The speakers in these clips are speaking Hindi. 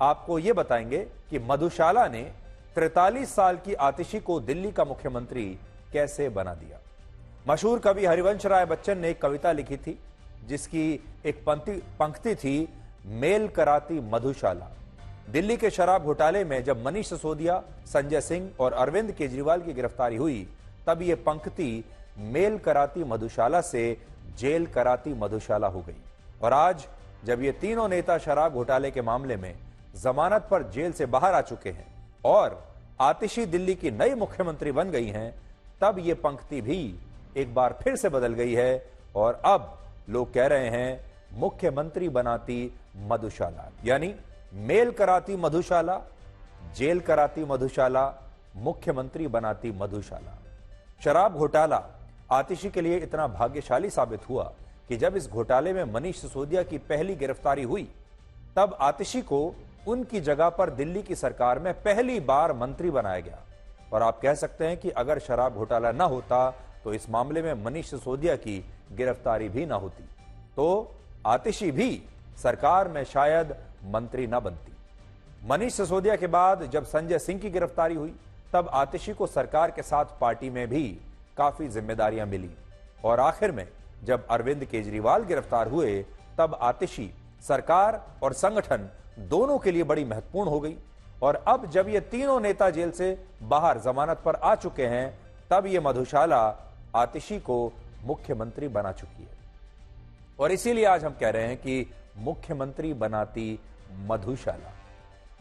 आपको यह बताएंगे कि मधुशाला ने 43 साल की आतिशी को दिल्ली का मुख्यमंत्री कैसे बना दिया। मशहूर कवि हरिवंश राय बच्चन ने एक कविता लिखी थी जिसकी एक पंक्ति थी, मेल कराती मधुशाला। दिल्ली के शराब घोटाले में जब मनीष सिसोदिया, संजय सिंह और अरविंद केजरीवाल की गिरफ्तारी हुई, तब यह पंक्ति मेल कराती मधुशाला से जेल कराती मधुशाला हो गई। और आज जब ये तीनों नेता शराब घोटाले के मामले में जमानत पर जेल से बाहर आ चुके हैं और आतिशी दिल्ली की नई मुख्यमंत्री बन गई हैं, तब ये पंक्ति भी एक बार फिर से बदल गई है और अब लोग कह रहे हैं मुख्यमंत्री बनाती मधुशाला। यानी मेल कराती मधुशाला, जेल कराती मधुशाला, मुख्यमंत्री बनाती मधुशाला। शराब घोटाला आतिशी के लिए इतना भाग्यशाली साबित हुआ कि जब इस घोटाले में मनीष सिसोदिया की पहली गिरफ्तारी हुई, तब आतिशी को उनकी जगह पर दिल्ली की सरकार में पहली बार मंत्री बनाया गया। और आप कह सकते हैं कि अगर शराब घोटाला न होता तो इस मामले में मनीष सिसोदिया की गिरफ्तारी भी न होती, तो आतिशी भी सरकार में शायद मंत्री न बनती। मनीष सिसोदिया के बाद जब संजय सिंह की गिरफ्तारी हुई, तब आतिशी को सरकार के साथ पार्टी में भी काफी जिम्मेदारियां मिली। और आखिर में जब अरविंद केजरीवाल गिरफ्तार हुए, तब आतिशी सरकार और संगठन दोनों के लिए बड़ी महत्वपूर्ण हो गई। और अब जब ये तीनों नेता जेल से बाहर जमानत पर आ चुके हैं, तब ये मधुशाला आतिशी को मुख्यमंत्री बना चुकी है। और इसीलिए आज हम कह रहे हैं कि मुख्यमंत्री बनाती मधुशाला।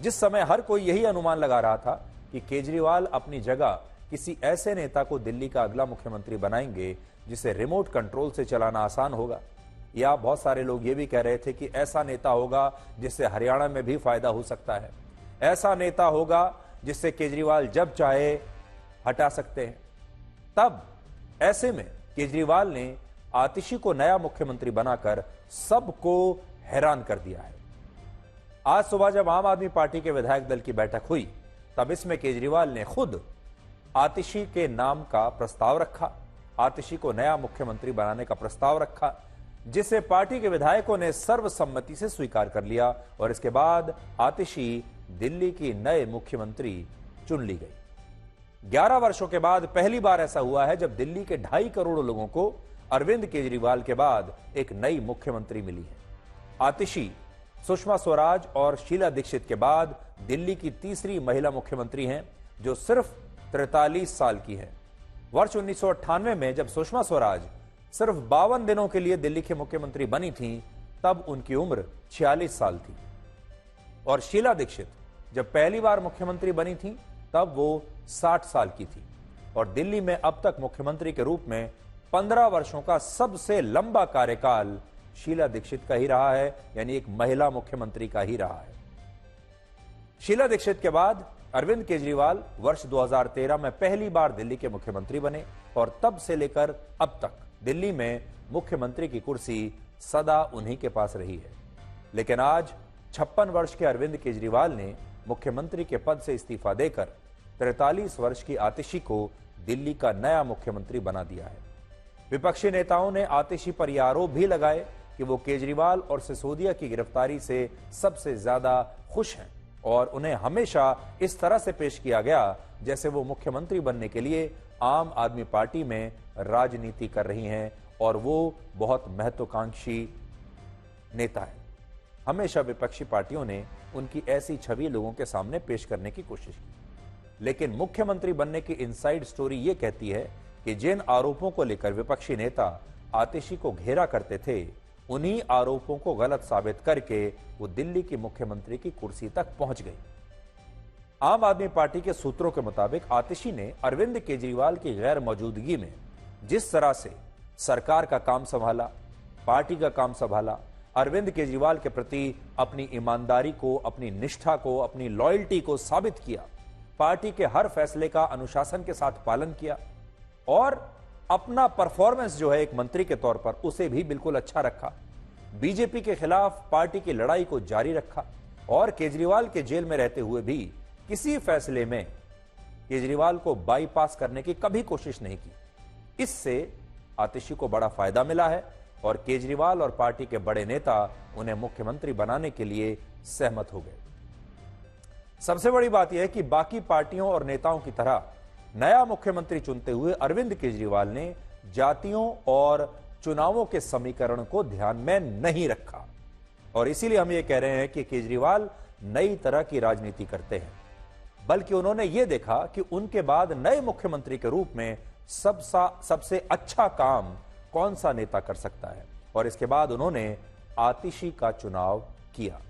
जिस समय हर कोई यही अनुमान लगा रहा था कि केजरीवाल अपनी जगह किसी ऐसे नेता को दिल्ली का अगला मुख्यमंत्री बनाएंगे जिसे रिमोट कंट्रोल से चलाना आसान होगा, या बहुत सारे लोग ये भी कह रहे थे कि ऐसा नेता होगा जिससे हरियाणा में भी फायदा हो सकता है, ऐसा नेता होगा जिससे केजरीवाल जब चाहे हटा सकते हैं, तब ऐसे में केजरीवाल ने आतिशी को नया मुख्यमंत्री बनाकर सबको हैरान कर दिया है। आज सुबह जब आम आदमी पार्टी के विधायक दल की बैठक हुई, तब इसमें केजरीवाल ने खुद आतिशी के नाम का प्रस्ताव रखा, आतिशी को नया मुख्यमंत्री बनाने का प्रस्ताव रखा, जिसे पार्टी के विधायकों ने सर्वसम्मति से स्वीकार कर लिया। और इसके बाद आतिशी दिल्ली की नए मुख्यमंत्री चुन ली गई। 11 वर्षों के बाद पहली बार ऐसा हुआ है जब दिल्ली के 2.5 करोड़ लोगों को अरविंद केजरीवाल के बाद एक नई मुख्यमंत्री मिली है। आतिशी सुषमा स्वराज और शीला दीक्षित के बाद दिल्ली की तीसरी महिला मुख्यमंत्री हैं जो सिर्फ 43 साल की हैं। वर्ष 1998 में जब सुषमा स्वराज सिर्फ 52 दिनों के लिए दिल्ली के मुख्यमंत्री बनी थीं, तब उनकी उम्र 46 साल थी। और शीला दीक्षित जब पहली बार मुख्यमंत्री बनी थी, तब वो 60 साल की थी। और दिल्ली में अब तक मुख्यमंत्री के रूप में 15 वर्षों का सबसे लंबा कार्यकाल शीला दीक्षित का ही रहा है, यानी एक महिला मुख्यमंत्री का ही रहा है। शीला दीक्षित के बाद अरविंद केजरीवाल वर्ष 2013 में पहली बार दिल्ली के मुख्यमंत्री बने और तब से लेकर अब तक दिल्ली में मुख्यमंत्री की कुर्सी सदा उन्हीं के पास रही है। लेकिन आज 56 वर्ष के अरविंद केजरीवाल ने मुख्यमंत्री के पद से इस्तीफा देकर 43 वर्ष की आतिशी को दिल्ली का नया मुख्यमंत्री बना दिया है। विपक्षी नेताओं ने आतिशी पर यह आरोप भी लगाए कि वो केजरीवाल और सिसोदिया की गिरफ्तारी से सबसे ज्यादा खुश हैं और उन्हें हमेशा इस तरह से पेश किया गया जैसे वो मुख्यमंत्री बनने के लिए आम आदमी पार्टी में राजनीति कर रही हैं और वो बहुत महत्वाकांक्षी नेता है। हमेशा विपक्षी पार्टियों ने उनकी ऐसी छवि लोगों के सामने पेश करने की कोशिश की। लेकिन मुख्यमंत्री बनने की इनसाइड स्टोरी ये कहती है कि जिन आरोपों को लेकर विपक्षी नेता आतिशी को घेरा करते थे, उन्हीं आरोपों को गलत साबित करके वो दिल्ली की मुख्यमंत्री की कुर्सी तक पहुंच गई। आम आदमी पार्टी के सूत्रों के मुताबिक आतिशी ने अरविंद केजरीवाल की गैर मौजूदगी में जिस तरह से सरकार का काम संभाला, पार्टी का काम संभाला, अरविंद केजरीवाल के प्रति अपनी ईमानदारी को, अपनी निष्ठा को, अपनी लॉयल्टी को साबित किया, पार्टी के हर फैसले का अनुशासन के साथ पालन किया और अपना परफॉर्मेंस जो है एक मंत्री के तौर पर उसे भी बिल्कुल अच्छा रखा, बीजेपी के खिलाफ पार्टी की लड़ाई को जारी रखा और केजरीवाल के जेल में रहते हुए भी किसी फैसले में केजरीवाल को बाईपास करने की कभी कोशिश नहीं की। इससे आतिशी को बड़ा फायदा मिला है और केजरीवाल और पार्टी के बड़े नेता उन्हें मुख्यमंत्री बनाने के लिए सहमत हो गए। सबसे बड़ी बात यह है कि बाकी पार्टियों और नेताओं की तरह नया मुख्यमंत्री चुनते हुए अरविंद केजरीवाल ने जातियों और चुनावों के समीकरण को ध्यान में नहीं रखा। और इसीलिए हम ये कह रहे हैं कि केजरीवाल नई तरह की राजनीति करते हैं, बल्कि उन्होंने ये देखा कि उनके बाद नए मुख्यमंत्री के रूप में सबसे अच्छा काम कौन सा नेता कर सकता है, और इसके बाद उन्होंने आतिशी का चुनाव किया।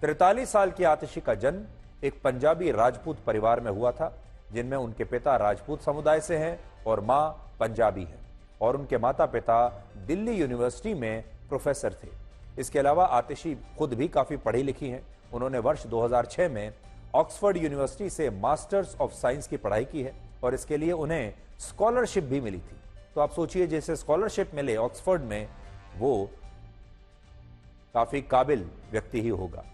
43 साल की आतिशी का जन्म एक पंजाबी राजपूत परिवार में हुआ था, जिनमें उनके पिता राजपूत समुदाय से हैं और मां पंजाबी है, और उनके माता पिता दिल्ली यूनिवर्सिटी में प्रोफेसर थे। इसके अलावा आतिशी खुद भी काफी पढ़ी लिखी हैं। उन्होंने वर्ष 2006 में ऑक्सफोर्ड यूनिवर्सिटी से मास्टर्स ऑफ साइंस की पढ़ाई की है, और इसके लिए उन्हें स्कॉलरशिप भी मिली थी। तो आप सोचिए, जैसे स्कॉलरशिप मिले ऑक्सफोर्ड में, वो काफी काबिल व्यक्ति ही होगा।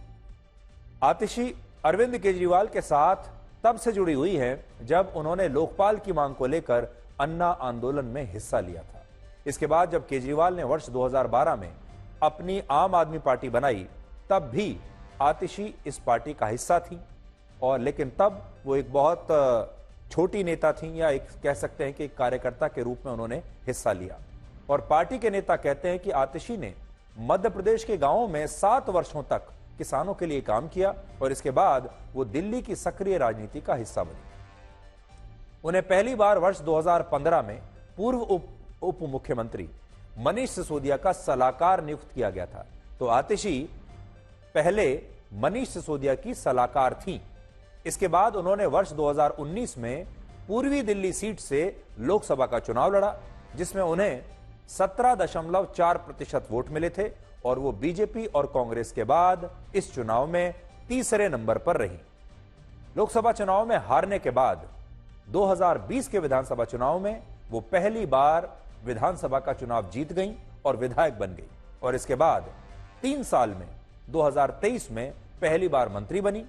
आतिशी अरविंद केजरीवाल के साथ तब से जुड़ी हुई है जब उन्होंने लोकपाल की मांग को लेकर अन्ना आंदोलन में हिस्सा लिया था। इसके बाद जब केजरीवाल ने वर्ष 2012 में अपनी आम आदमी पार्टी बनाई, तब भी आतिशी इस पार्टी का हिस्सा थी, और लेकिन तब वो एक बहुत छोटी नेता थी, या एक कह सकते हैं कि एक कार्यकर्ता के रूप में उन्होंने हिस्सा लिया। और पार्टी के नेता कहते हैं कि आतिशी ने मध्य प्रदेश के गांवों में 7 वर्षों तक किसानों के लिए काम किया, और इसके बाद वो दिल्ली की सक्रिय राजनीति का हिस्सा बनी। उन्हें पहली बार वर्ष 2015 में पूर्व उप मुख्यमंत्री मनीष सिसोदिया का सलाहकार नियुक्त किया गया था। तो आतिशी पहले मनीष सिसोदिया की सलाहकार थी। इसके बाद उन्होंने वर्ष 2019 में पूर्वी दिल्ली सीट से लोकसभा का चुनाव लड़ा, जिसमें उन्हें 17.4% वोट मिले थे, और वो बीजेपी और कांग्रेस के बाद इस चुनाव में तीसरे नंबर पर रही। लोकसभा चुनाव में हारने के बाद 2020 के विधानसभा चुनाव में वो पहली बार विधानसभा का चुनाव जीत गई और विधायक बन गई, और इसके बाद 3 साल में 2023 में पहली बार मंत्री बनी,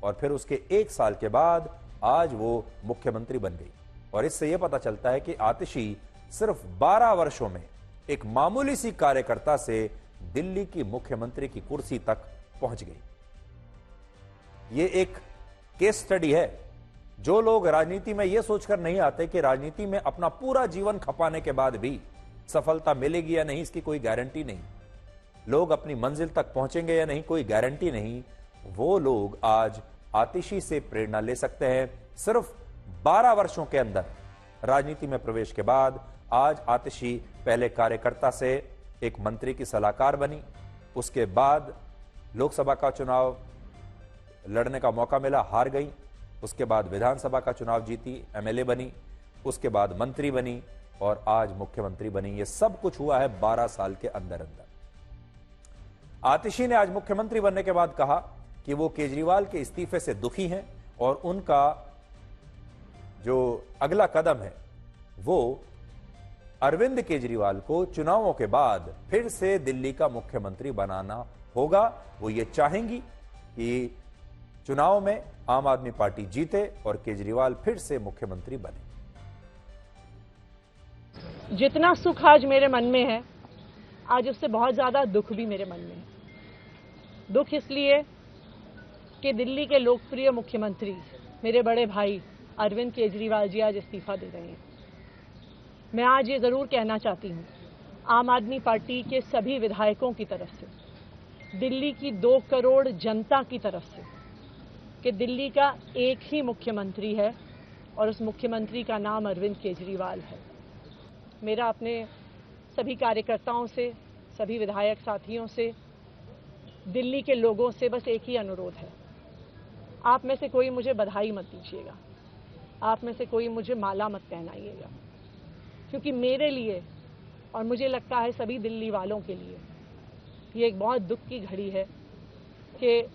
और फिर उसके 1 साल के बाद आज वो मुख्यमंत्री बन गई। और इससे यह पता चलता है कि आतिशी सिर्फ 12 वर्षों में एक मामूली सी कार्यकर्ता से दिल्ली की मुख्यमंत्री की कुर्सी तक पहुंच गई। यह एक केस स्टडी है। जो लोग राजनीति में यह सोचकर नहीं आते कि राजनीति में अपना पूरा जीवन खपाने के बाद भी सफलता मिलेगी या नहीं, इसकी कोई गारंटी नहीं, लोग अपनी मंजिल तक पहुंचेंगे या नहीं, कोई गारंटी नहीं, वो लोग आज आतिशी से प्रेरणा ले सकते हैं। सिर्फ 12 वर्षों के अंदर राजनीति में प्रवेश के बाद आज आतिशी पहले कार्यकर्ता से एक मंत्री की सलाहकार बनी, उसके बाद लोकसभा का चुनाव लड़ने का मौका मिला, हार गई, उसके बाद विधानसभा का चुनाव जीती, एमएलए बनी, उसके बाद मंत्री बनी, और आज मुख्यमंत्री बनी। ये सब कुछ हुआ है 12 साल के अंदर अंदर। आतिशी ने आज मुख्यमंत्री बनने के बाद कहा कि वो केजरीवाल के इस्तीफे से दुखी हैं, और उनका जो अगला कदम है वो अरविंद केजरीवाल को चुनावों के बाद फिर से दिल्ली का मुख्यमंत्री बनाना होगा। वो ये चाहेंगी कि चुनाव में आम आदमी पार्टी जीते और केजरीवाल फिर से मुख्यमंत्री बने। जितना सुख आज मेरे मन में है, आज उससे बहुत ज्यादा दुख भी मेरे मन में है। दुख इसलिए कि दिल्ली के लोकप्रिय मुख्यमंत्री मेरे बड़े भाई अरविंद केजरीवाल जी आज इस्तीफा दे रहे हैं। मैं आज ये जरूर कहना चाहती हूँ आम आदमी पार्टी के सभी विधायकों की तरफ से, दिल्ली की 2 करोड़ जनता की तरफ से, कि दिल्ली का एक ही मुख्यमंत्री है और उस मुख्यमंत्री का नाम अरविंद केजरीवाल है। मेरा अपने सभी कार्यकर्ताओं से, सभी विधायक साथियों से, दिल्ली के लोगों से बस एक ही अनुरोध है, आप में से कोई मुझे बधाई मत दीजिएगा, आप में से कोई मुझे माला मत पहनाइएगा, क्योंकि मेरे लिए और मुझे लगता है सभी दिल्ली वालों के लिए ये एक बहुत दुख की घड़ी है कि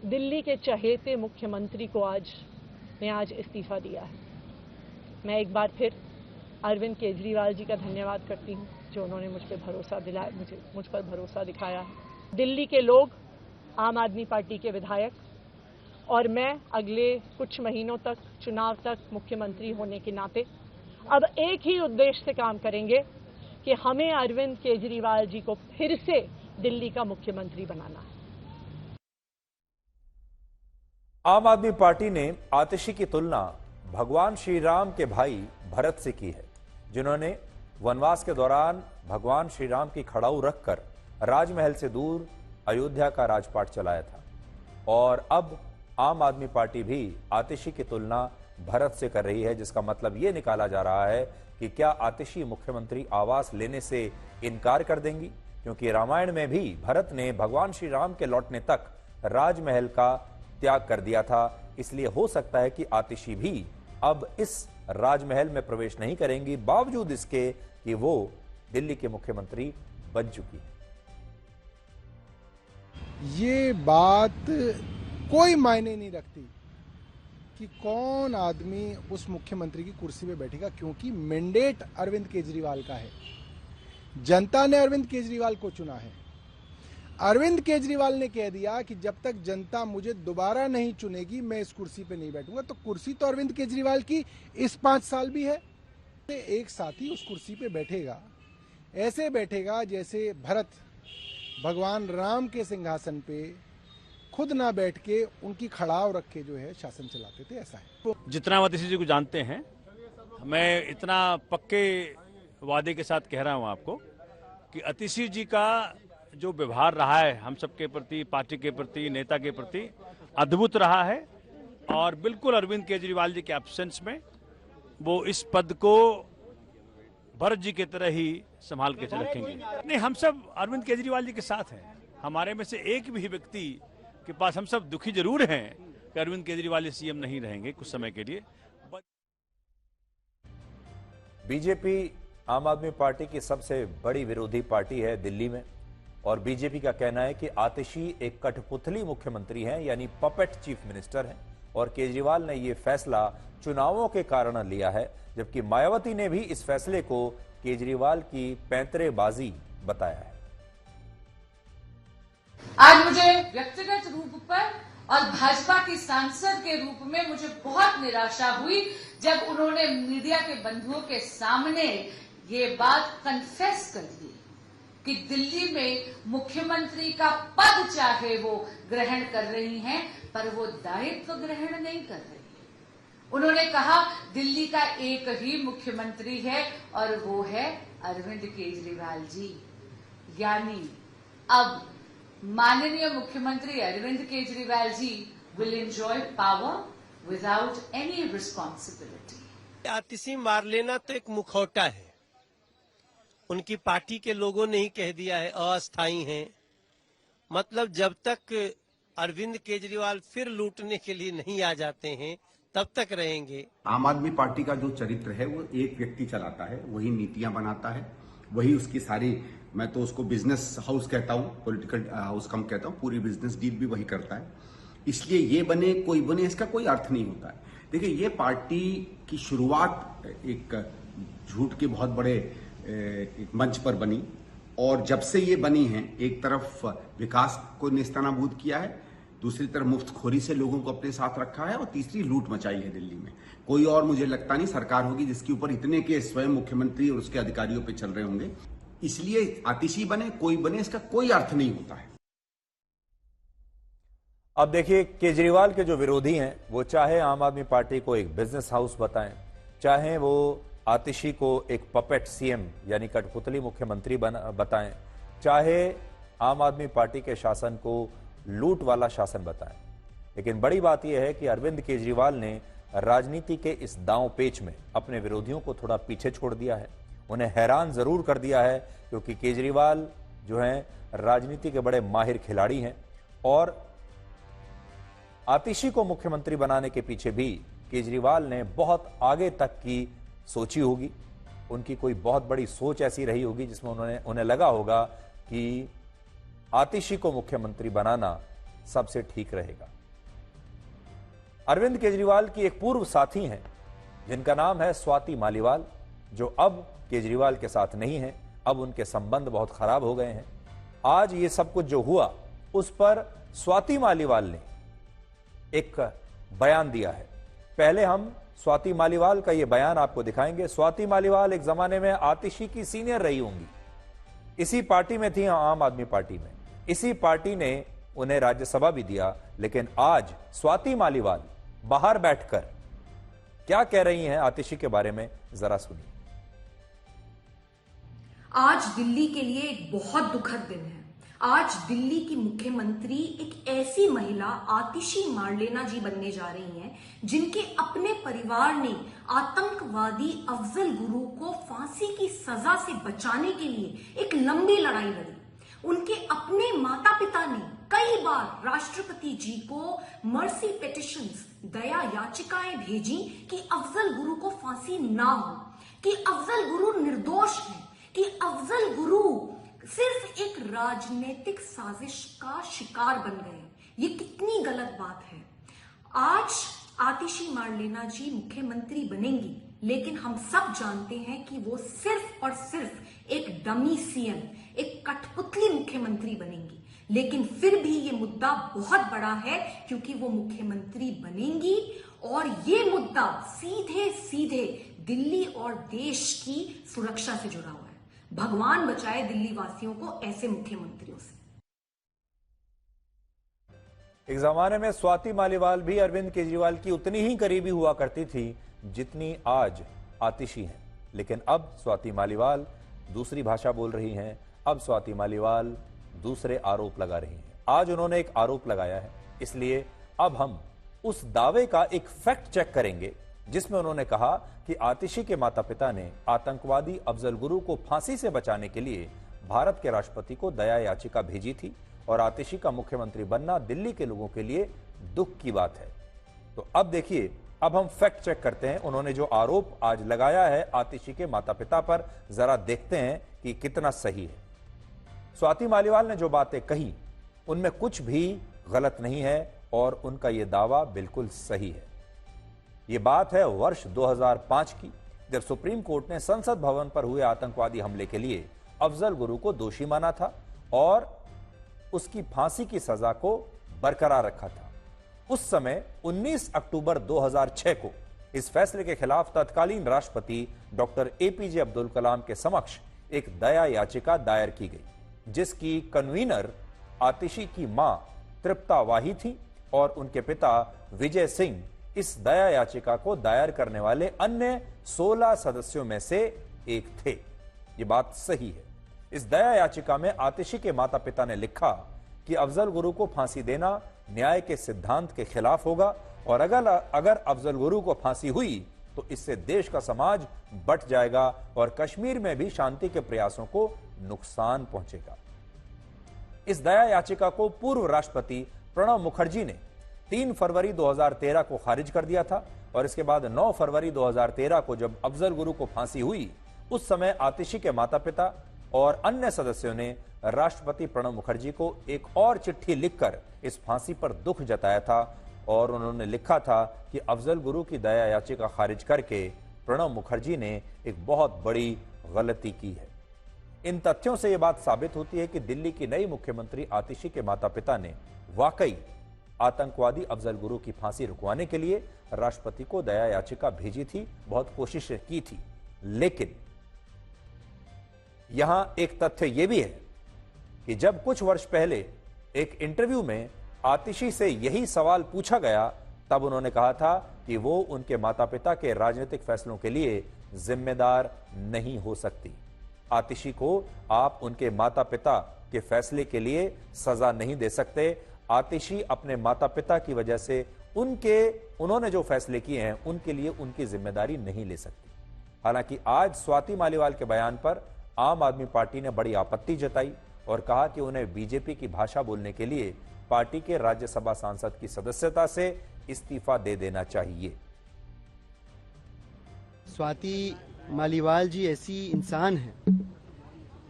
दिल्ली के चहेते मुख्यमंत्री को आज इस्तीफा दिया है। मैं एक बार फिर अरविंद केजरीवाल जी का धन्यवाद करती हूँ जो उन्होंने मुझ पर भरोसा दिखाया है। दिल्ली के लोग, आम आदमी पार्टी के विधायक और मैं अगले कुछ महीनों तक, चुनाव तक मुख्यमंत्री होने के नाते अब एक ही उद्देश्य से काम करेंगे कि हमें अरविंद केजरीवाल जी को फिर से दिल्ली का मुख्यमंत्री बनाना है। आम आदमी पार्टी ने आतिशी की तुलना भगवान श्री राम के भाई भरत से की है, जिन्होंने वनवास के दौरान भगवान श्री राम की खड़ाऊ रखकर राजमहल से दूर अयोध्या का राजपाट चलाया था। और अब आम आदमी पार्टी भी आतिशी की तुलना भरत से कर रही है, जिसका मतलब यह निकाला जा रहा है कि क्या आतिशी मुख्यमंत्री आवास लेने से इनकार कर देंगी, क्योंकि रामायण में भी भरत ने भगवान श्री राम के लौटने तक राजमहल का त्याग कर दिया था। इसलिए हो सकता है कि आतिशी भी अब इस राजमहल में प्रवेश नहीं करेंगी, बावजूद इसके कि वो दिल्ली के मुख्यमंत्री बन चुकी है। ये बात कोई मायने नहीं रखती कि कौन आदमी उस मुख्यमंत्री की कुर्सी पे बैठेगा, क्योंकि मैंडेट अरविंद केजरीवाल का है। जनता ने अरविंद केजरीवाल को चुना है। अरविंद केजरीवाल ने कह दिया कि जब तक जनता मुझे दोबारा नहीं चुनेगी मैं इस कुर्सी पे नहीं बैठूंगा। तो कुर्सी तो अरविंद केजरीवाल की इस 5 साल भी है। एक साथी उस कुर्सी पे बैठेगा, ऐसे बैठेगा जैसे भरत भगवान राम के सिंहासन पे खुद ना बैठ के उनकी खड़ाव रख के जो है शासन चलाते थे, ऐसा है। जितना आतिशी जी को जानते हैं, मैं इतना पक्के वादे के साथ कह रहा हूं आपको कि आतिशी जी का जो व्यवहार रहा है हम सबके प्रति, पार्टी के प्रति, नेता के प्रति अद्भुत रहा है। और बिल्कुल अरविंद केजरीवाल जी के एब्सेंस में वो इस पद को भरत जी की तरह ही संभाल के रखेंगे। नहीं, हम सब अरविंद केजरीवाल जी के साथ हैं। हमारे में से एक भी व्यक्ति के पास हम सब दुखी जरूर हैं कि अरविंद केजरीवाल सीएम नहीं रहेंगे कुछ समय के लिए। बीजेपी आम आदमी पार्टी की सबसे बड़ी विरोधी पार्टी है दिल्ली में, और बीजेपी का कहना है कि आतिशी एक कठपुतली मुख्यमंत्री हैं, यानी पपेट चीफ मिनिस्टर हैं, और केजरीवाल ने यह फैसला चुनावों के कारण लिया है, जबकि मायावती ने भी इस फैसले को केजरीवाल की पैंतरेबाजी बताया है। आज मुझे व्यक्तिगत रूप पर और भाजपा की सांसद के रूप में मुझे बहुत निराशा हुई जब उन्होंने मीडिया के बंधुओं के सामने ये बात कन्फेस कर दी कि दिल्ली में मुख्यमंत्री का पद चाहे वो ग्रहण कर रही हैं, पर वो दायित्व ग्रहण नहीं कर रही। उन्होंने कहा दिल्ली का एक ही मुख्यमंत्री है और वो है अरविंद केजरीवाल जी। यानी अब माननीय मुख्यमंत्री Arvind Kejriwal ji will enjoy power without any responsibility. Atishi मार लेना तो एक मुखौटा है, उनकी पार्टी के लोगों ने ही कह दिया है अस्थायी हैं। मतलब जब तक अरविंद केजरीवाल फिर लूटने के लिए नहीं आ जाते हैं तब तक रहेंगे। आम आदमी पार्टी का जो चरित्र है वो एक व्यक्ति चलाता है, वही नीतियां बनाता है, वही उसकी सारी, मैं तो उसको बिजनेस हाउस कहता हूं, पॉलिटिकल हाउस कम कहता हूं, पूरी बिजनेस डील भी वही करता है। इसलिए ये बने कोई बने इसका कोई अर्थ नहीं होता है। देखिए, ये पार्टी की शुरुआत एक झूठ के बहुत बड़े एक मंच पर बनी, और जब से ये बनी है एक तरफ विकास को नेस्तनाबूद किया है, दूसरी तरफ मुफ्तखोरी से लोगों को अपने साथ रखा है, और तीसरी लूट मचाई है दिल्ली में। कोई और मुझे लगता नहीं सरकार होगी जिसके ऊपर इतने के स्वयं मुख्यमंत्री और उसके अधिकारियों पे चल रहे होंगे। इसलिए आतिशी बने कोई बने इसका कोई अर्थ नहीं होता है। अब देखिए, केजरीवाल के जो विरोधी हैं वो चाहे आम आदमी पार्टी को एक बिजनेस हाउस बताएं, चाहे वो आतिशी को एक पपेट सीएम यानी कठपुतली मुख्यमंत्री बताएं, चाहे आम आदमी पार्टी के शासन को लूट वाला शासन बताएं, लेकिन बड़ी बात यह है कि अरविंद केजरीवाल ने राजनीति के इस दांव पेच में अपने विरोधियों को थोड़ा पीछे छोड़ दिया है, उन्हें हैरान जरूर कर दिया है, क्योंकि केजरीवाल जो हैं राजनीति के बड़े माहिर खिलाड़ी हैं, और आतिशी को मुख्यमंत्री बनाने के पीछे भी केजरीवाल ने बहुत आगे तक की सोची होगी। उनकी कोई बहुत बड़ी सोच ऐसी रही होगी जिसमें उन्हें लगा होगा कि आतिशी को मुख्यमंत्री बनाना सबसे ठीक रहेगा। अरविंद केजरीवाल की एक पूर्व साथी हैं जिनका नाम है स्वाति मालीवाल, जो अब केजरीवाल के साथ नहीं है, अब उनके संबंध बहुत खराब हो गए हैं। आज ये सब कुछ जो हुआ उस पर स्वाति मालीवाल ने एक बयान दिया है। पहले हम स्वाति मालीवाल का यह बयान आपको दिखाएंगे। स्वाति मालीवाल एक जमाने में आतिशी की सीनियर रही होंगी, इसी पार्टी में थी, आम आदमी पार्टी में। इसी पार्टी ने उन्हें राज्यसभा भी दिया, लेकिन आज स्वाति मालीवाल बाहर बैठकर क्या कह रही हैं आतिशी के बारे में, जरा सुनिए। आज दिल्ली के लिए एक बहुत दुखद दिन है। आज दिल्ली की मुख्यमंत्री एक ऐसी महिला आतिशी मारलेना जी बनने जा रही हैं, जिनके अपने परिवार ने आतंकवादी अफजल गुरु को फांसी की सजा से बचाने के लिए एक लंबी लड़ाई लड़ी। उनके अपने माता पिता ने कई बार राष्ट्रपति जी को मर्सी पिटिशंस, दया याचिकाएं भेजी कि अफजल गुरु को फांसी ना हो, कि अफजल गुरु निर्दोष है, कि अफजल गुरु सिर्फ एक राजनीतिक साजिश का शिकार बन गए। ये कितनी गलत बात है। आज आतिशी मारलेना जी मुख्यमंत्री बनेंगी, लेकिन हम सब जानते हैं कि वो सिर्फ और सिर्फ एक डमी सीएम, एक कठपुतली मुख्यमंत्री बनेंगी। लेकिन फिर भी ये मुद्दा बहुत बड़ा है, क्योंकि वो मुख्यमंत्री बनेंगी और ये मुद्दा सीधे सीधे दिल्ली और देश की सुरक्षा से जुड़ा हुआ है। भगवान बचाए दिल्ली वासियों को ऐसे मुख्यमंत्रियों से। एक जमाने में स्वाति मालीवाल भी अरविंद केजरीवाल की उतनी ही करीबी हुआ करती थी जितनी आज आतिशी हैं, लेकिन अब स्वाति मालीवाल दूसरी भाषा बोल रही हैं। अब स्वाति मालीवाल दूसरे आरोप लगा रही हैं। आज उन्होंने एक आरोप लगाया है, इसलिए अब हम उस दावे का एक फैक्ट चेक करेंगे जिसमें उन्होंने कहा कि आतिशी के माता पिता ने आतंकवादी अफजल गुरु को फांसी से बचाने के लिए भारत के राष्ट्रपति को दया याचिका भेजी थी और आतिशी का मुख्यमंत्री बनना दिल्ली के लोगों के लिए दुख की बात है। तो अब देखिए, अब हम फैक्ट चेक करते हैं। उन्होंने जो आरोप आज लगाया है आतिशी के माता पिता पर, जरा देखते हैं कि कितना सही है। स्वाति मालीवाल ने जो बातें कही उनमें कुछ भी गलत नहीं है और उनका यह दावा बिल्कुल सही है। ये बात है वर्ष 2005 की, जब सुप्रीम कोर्ट ने संसद भवन पर हुए आतंकवादी हमले के लिए अफजल गुरु को दोषी माना था और उसकी फांसी की सजा को बरकरार रखा था। उस समय 19 अक्टूबर 2006 को इस फैसले के खिलाफ तत्कालीन राष्ट्रपति डॉक्टर एपीजे अब्दुल कलाम के समक्ष एक दया याचिका दायर की गई, जिसकी कन्वीनर आतिशी की मां तृप्ता वाही थी और उनके पिता विजय सिंह इस दया याचिका को दायर करने वाले अन्य 16 सदस्यों में से एक थे। ये बात सही है। इस दया याचिका में आतिशी के माता पिता ने लिखा कि अफजल गुरु को फांसी देना न्याय के सिद्धांत के खिलाफ होगा और अगर अफजल गुरु को फांसी हुई तो इससे देश का समाज बंट जाएगा और कश्मीर में भी शांति के प्रयासों को नुकसान पहुंचेगा। इस दया याचिका को पूर्व राष्ट्रपति प्रणब मुखर्जी ने 3 फरवरी 2013 को खारिज कर दिया था और इसके बाद 9 फरवरी 2013 को जब अफजल गुरु को फांसी हुई, उस समय आतिशी के माता पिता और अन्य सदस्यों ने राष्ट्रपति प्रणब मुखर्जी को एक और चिट्ठी लिखकर इस फांसी पर दुख जताया था और उन्होंने लिखा था कि अफजल गुरु की दया याचिका खारिज करके प्रणब मुखर्जी ने एक बहुत बड़ी गलती की है। इन तथ्यों से यह बात साबित होती है कि दिल्ली की नई मुख्यमंत्री आतिशी के माता पिता ने वाकई आतंकवादी अफजल गुरु की फांसी रुकवाने के लिए राष्ट्रपति को दया याचिका भेजी थी, बहुत कोशिशें की थी। लेकिन यहां एक तथ्य यह भी है कि जब कुछ वर्ष पहले एक इंटरव्यू में आतिशी से यही सवाल पूछा गया, तब उन्होंने कहा था कि वो उनके माता पिता के राजनीतिक फैसलों के लिए जिम्मेदार नहीं हो सकती। आतिशी को आप उनके माता पिता के फैसले के लिए सजा नहीं दे सकते। आतिशी अपने माता पिता की वजह से उन्होंने जो फैसले किए हैं उनके लिए उनकी जिम्मेदारी नहीं ले सकती। हालांकि आज स्वाति मालीवाल के बयान पर आम आदमी पार्टी ने बड़ी आपत्ति जताई और कहा कि उन्हें बीजेपी की भाषा बोलने के लिए पार्टी के राज्यसभा सांसद की सदस्यता से इस्तीफा दे देना चाहिए। स्वाति मालीवाल जी ऐसी इंसान है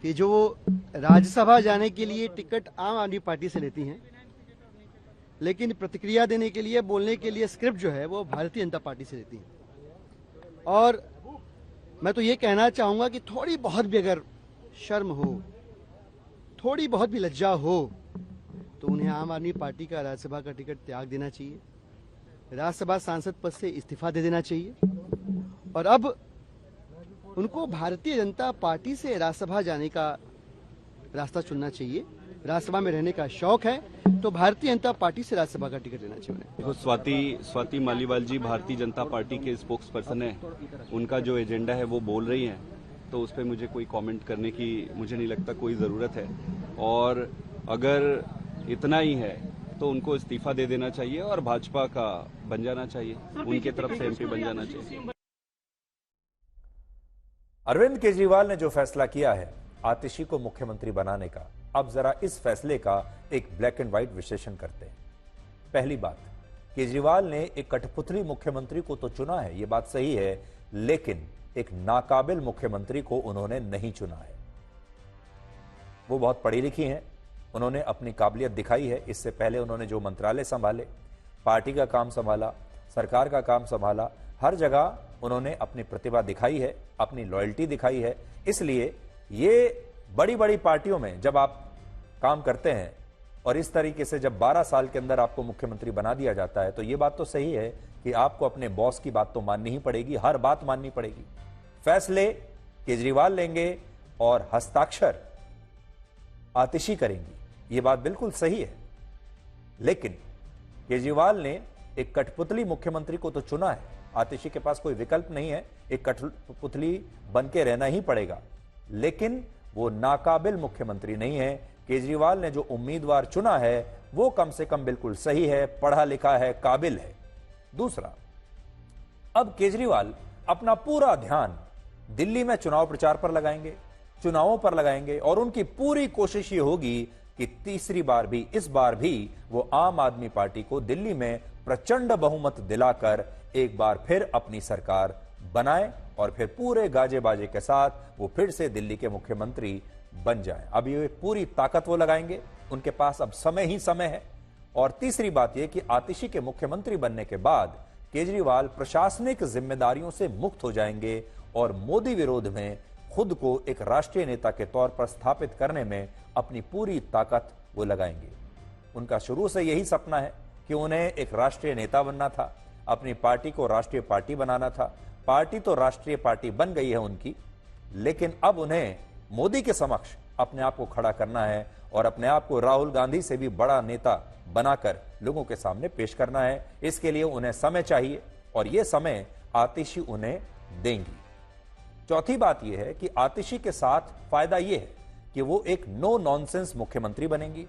कि जो राज्यसभा जाने के लिए टिकट आम आदमी पार्टी से लेती हैं, लेकिन प्रतिक्रिया देने के लिए, बोलने के लिए स्क्रिप्ट जो है वो भारतीय जनता पार्टी से लेती हैं। और मैं तो ये कहना चाहूंगा कि थोड़ी बहुत भी अगर शर्म हो, थोड़ी बहुत भी लज्जा हो, तो उन्हें आम आदमी पार्टी का राज्यसभा का टिकट त्याग देना चाहिए, राज्यसभा सांसद पद से इस्तीफा दे देना चाहिए और अब उनको भारतीय जनता पार्टी से राज्यसभा जाने का रास्ता चुनना चाहिए। राज्यसभा में रहने का शौक है, तो भारतीय जनता पार्टी से राज्यसभा का टिकट लेना चाहिए उन्हें। देखो, स्वाति मालीवाल जी भारतीय जनता पार्टी के स्पोक्स पर्सन है, उनका जो एजेंडा है वो बोल रही हैं, तो उस पर मुझे कोई कमेंट करने की मुझे नहीं लगता कोई ज़रूरत है। और अगर इतना ही है तो उनको इस्तीफा दे देना चाहिए और भाजपा का बन जाना चाहिए, उनके तरफ से एमपी बन जाना चाहिए। अरविंद केजरीवाल ने जो फैसला किया है आतिशी को मुख्यमंत्री बनाने का, अब जरा इस फैसले का एक ब्लैक एंड व्हाइट विश्लेषण करते हैं। पहली बात, केजरीवाल ने एक कठपुतली मुख्यमंत्री को तो चुना है, यह बात सही है, लेकिन एक नाकाबिल मुख्यमंत्री को उन्होंने नहीं चुना है। वो बहुत पढ़ी लिखी हैं, उन्होंने अपनी काबिलियत दिखाई है। इससे पहले उन्होंने जो मंत्रालय संभाले, पार्टी का काम संभाला, सरकार का काम संभाला, हर जगह उन्होंने अपनी प्रतिभा दिखाई है, अपनी लॉयल्टी दिखाई है। इसलिए ये बड़ी बड़ी पार्टियों में जब आप काम करते हैं और इस तरीके से जब 12 साल के अंदर आपको मुख्यमंत्री बना दिया जाता है, तो ये बात तो सही है कि आपको अपने बॉस की बात तो माननी ही पड़ेगी, हर बात माननी पड़ेगी। फैसले केजरीवाल लेंगे और हस्ताक्षर आतिशी करेंगी, ये बात बिल्कुल सही है। लेकिन केजरीवाल ने एक कठपुतली मुख्यमंत्री को तो चुना है, आतिशी के पास कोई विकल्प नहीं है, एक कठपुतली बन के रहना ही पड़ेगा। लेकिन वो नाकाबिल मुख्यमंत्री नहीं है। केजरीवाल ने जो उम्मीदवार चुना है वो कम से कम बिल्कुल सही है, पढ़ा लिखा है, काबिल है। दूसरा, अब केजरीवाल अपना पूरा ध्यान दिल्ली में चुनाव प्रचार पर लगाएंगे, चुनावों पर लगाएंगे, और उनकी पूरी कोशिश ये होगी कि तीसरी बार भी, इस बार भी वो आम आदमी पार्टी को दिल्ली में प्रचंड बहुमत दिलाकर एक बार फिर अपनी सरकार बनाए और फिर पूरे गाजे बाजे के साथ वो फिर से दिल्ली के मुख्यमंत्री बन जाए। अब ये पूरी ताकत वो लगाएंगे, उनके पास अब समय ही समय है। और तीसरी बात यह कि आतिशी के मुख्यमंत्री बनने के बाद केजरीवाल प्रशासनिक जिम्मेदारियों से मुक्त हो जाएंगे और मोदी विरोध में खुद को एक राष्ट्रीय नेता के तौर पर स्थापित करने में अपनी पूरी ताकत वो लगाएंगे। उनका शुरू से यही सपना है कि उन्हें एक राष्ट्रीय नेता बनना था, अपनी पार्टी को राष्ट्रीय पार्टी बनाना था। पार्टी तो राष्ट्रीय पार्टी बन गई है उनकी, लेकिन अब उन्हें मोदी के समक्ष अपने आप को खड़ा करना है और अपने आप को राहुल गांधी से भी बड़ा नेता बनाकर लोगों के सामने पेश करना है। इसके लिए उन्हें समय चाहिए और यह समय आतिशी उन्हें देंगी। चौथी बात यह है कि आतिशी के साथ फायदा यह है कि वो एक नो नॉनसेंस मुख्यमंत्री बनेंगी,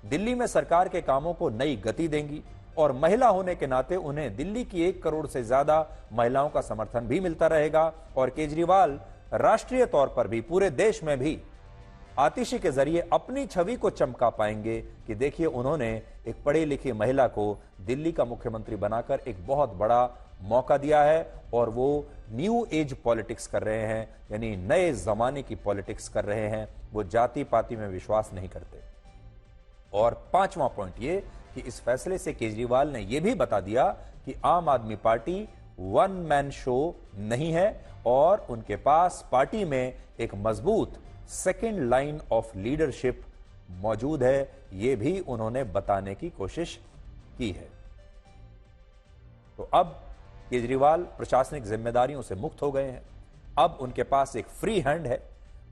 दिल्ली में सरकार के कामों को नई गति देंगी और महिला होने के नाते उन्हें दिल्ली की 1 करोड़ से ज्यादा महिलाओं का समर्थन भी मिलता रहेगा। और केजरीवाल राष्ट्रीय तौर पर भी, पूरे देश में भी आतिशी के जरिए अपनी छवि को चमका पाएंगे कि देखिए उन्होंने एक पढ़ी लिखी महिला को दिल्ली का मुख्यमंत्री बनाकर एक बहुत बड़ा मौका दिया है और वो न्यू एज पॉलिटिक्स कर रहे हैं, यानी नए जमाने की पॉलिटिक्स कर रहे हैं। वो जाति पाति में विश्वास नहीं करते। और 5वां पॉइंट ये कि इस फैसले से केजरीवाल ने यह भी बता दिया कि आम आदमी पार्टी वन मैन शो नहीं है और उनके पास पार्टी में एक मजबूत सेकेंड लाइन ऑफ लीडरशिप मौजूद है। यह भी उन्होंने बताने की कोशिश की है। तो अब केजरीवाल प्रशासनिक जिम्मेदारियों से मुक्त हो गए हैं। अब उनके पास एक फ्री हैंड है,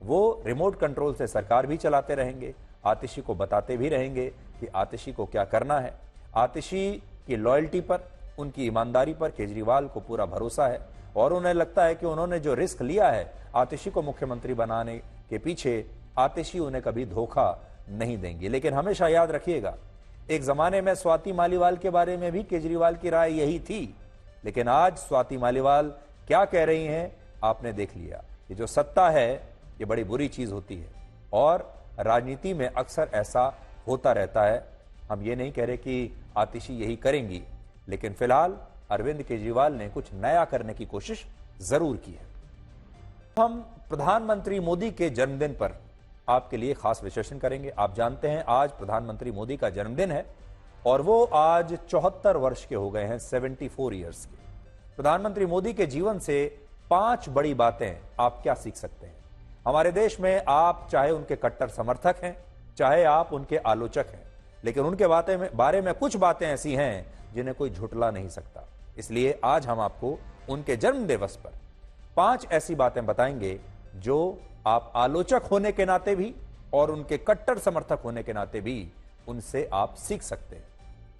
वो रिमोट कंट्रोल से सरकार भी चलाते रहेंगे, आतिशी को बताते भी रहेंगे कि आतिशी को क्या करना है। आतिशी की लॉयल्टी पर, उनकी ईमानदारी पर केजरीवाल को पूरा भरोसा है और उन्हें लगता है कि उन्होंने जो रिस्क लिया है आतिशी को मुख्यमंत्री बनाने के पीछे, आतिशी उन्हें कभी धोखा नहीं देंगे। लेकिन हमेशा याद रखिएगा, एक जमाने में स्वाति मालीवाल के बारे में भी केजरीवाल की राय यही थी, लेकिन आज स्वाति मालीवाल क्या कह रही हैं आपने देख लिया। ये जो सत्ता है ये बड़ी बुरी चीज होती है और राजनीति में अक्सर ऐसा होता रहता है। हम ये नहीं कह रहे कि आतिशी यही करेंगी, लेकिन फिलहाल अरविंद केजरीवाल ने कुछ नया करने की कोशिश जरूर की है। हम प्रधानमंत्री मोदी के जन्मदिन पर आपके लिए खास विश्लेषण करेंगे। आप जानते हैं आज प्रधानमंत्री मोदी का जन्मदिन है और वो आज 74 वर्ष के हो गए हैं, 74 ईयर्स के। प्रधानमंत्री मोदी के जीवन से 5 बड़ी बातें आप क्या सीख सकते हैं। हमारे देश में आप चाहे उनके कट्टर समर्थक हैं, चाहे आप उनके आलोचक हैं, लेकिन उनके बारे में कुछ बातें ऐसी हैं जिन्हें कोई झुटला नहीं सकता। इसलिए आज हम आपको उनके जन्म दिवस पर 5 ऐसी बातें बताएंगे जो आप आलोचक होने के नाते भी और उनके कट्टर समर्थक होने के नाते भी उनसे आप सीख सकते हैं।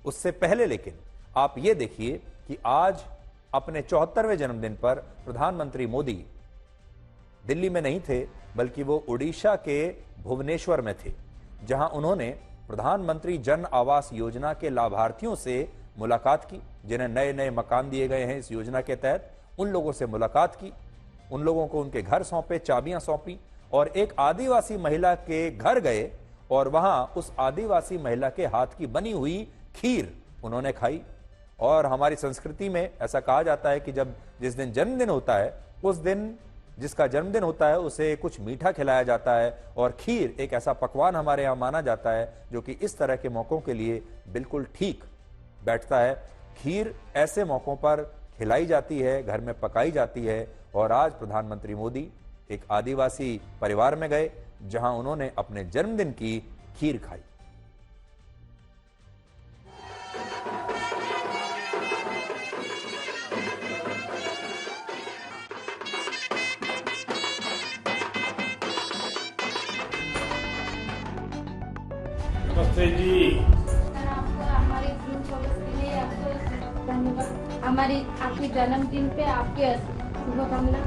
उससे पहले लेकिन आप ये देखिए कि आज अपने 74वें जन्मदिन पर प्रधानमंत्री मोदी दिल्ली में नहीं थे, बल्कि वो उड़ीसा के भुवनेश्वर में थे, जहां उन्होंने प्रधानमंत्री जन आवास योजना के लाभार्थियों से मुलाकात की, जिन्हें नए नए मकान दिए गए हैं इस योजना के तहत। उन लोगों से मुलाकात की, उन लोगों को उनके घर सौंपे, चाबियां सौंपी, और एक आदिवासी महिला के घर गए और वहां उस आदिवासी महिला के हाथ की बनी हुई खीर उन्होंने खाई। और हमारी संस्कृति में ऐसा कहा जाता है कि जिस दिन जन्मदिन होता है, उस दिन जिसका जन्मदिन होता है उसे कुछ मीठा खिलाया जाता है, और खीर एक ऐसा पकवान हमारे यहाँ माना जाता है जो कि इस तरह के मौकों के लिए बिल्कुल ठीक बैठता है। खीर ऐसे मौकों पर खिलाई जाती है, घर में पकाई जाती है, और आज प्रधानमंत्री मोदी एक आदिवासी परिवार में गए जहां उन्होंने अपने जन्मदिन की खीर खाई। नमस्ते जी। आपको हमारे ग्रुप फोकस के लिए आपको धन्यवाद। हमारे आपके जन्मदिन पे आपके शुभकामना।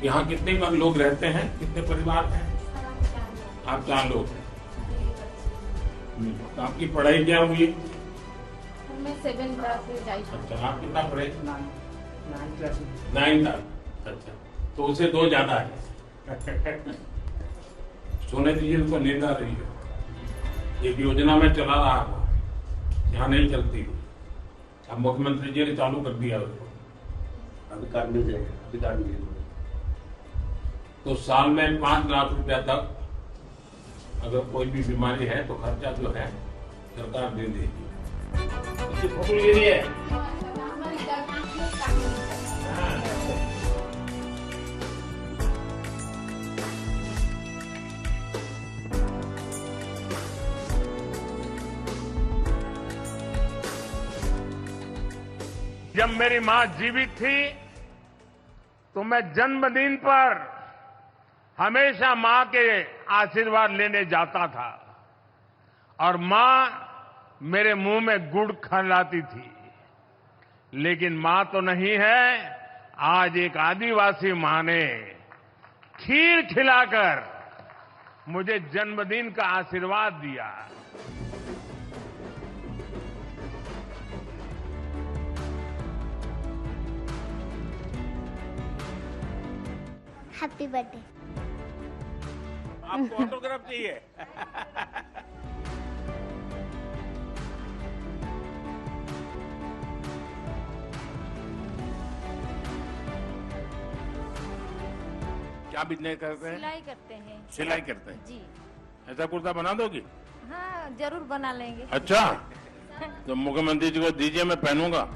यहाँ कितने लोग रहते हैं, कितने परिवार हैं? आप 4 लोग हैं। तो आपकी पढ़ाई क्या हुई? मैं 7th क्लास में जाई। अच्छा, आप कितना पढ़े? 9 क्लास। अच्छा, तो उसे 2 ज्यादा है। सोने दीजिए, उसको नींद आ रही है। एक योजना में चला रहा हूँ, यहाँ नहीं चलती। अब मुख्यमंत्री जी ने चालू कर दिया उसको। अभी कर नहीं जाएगा, अभी कर नहीं जाएगा। तो साल में 5 लाख रुपया तक अगर कोई भी बीमारी है तो खर्चा जो है सरकार दे देगी। जब मेरी मां जीवित थी तो मैं जन्मदिन पर हमेशा मां के आशीर्वाद लेने जाता था, और मां मेरे मुंह में गुड़ खिलाती थी। लेकिन मां तो नहीं है, आज एक आदिवासी मां ने खीर खिलाकर मुझे जन्मदिन का आशीर्वाद दिया। Happy birthday. आपको ऑटोग्राफ चाहिए? क्या बिजनेस करते हैं? सिलाई करते हैं। सिलाई करते हैं जी। ऐसा कुर्ता बना दोगी? हाँ, जरूर बना लेंगे। अच्छा, तो मुख्यमंत्री जी को दीजिए, मैं पहनूंगा।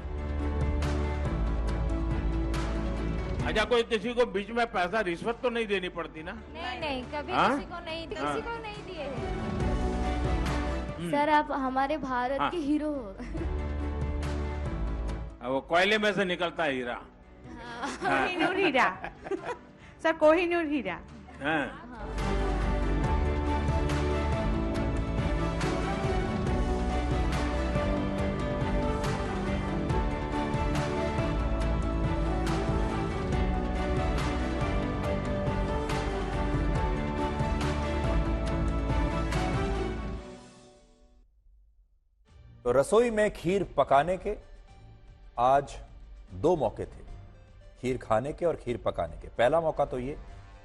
अच्छा, कोई किसी को बीच में पैसा रिश्वत तो नहीं देनी पड़ती ना? नहीं नहीं, कभी हाँ? किसी को नहीं दिए हैं। सर, आप हमारे भारत हाँ। के हीरो हो। वो कोयले में से निकलता है हीरा। कोहिनूर हीरा। सर, कोहिनूर हीरा। हाँ। तो रसोई में खीर पकाने के आज 2 मौके थे, खीर खाने के और खीर पकाने के। पहला मौका तो ये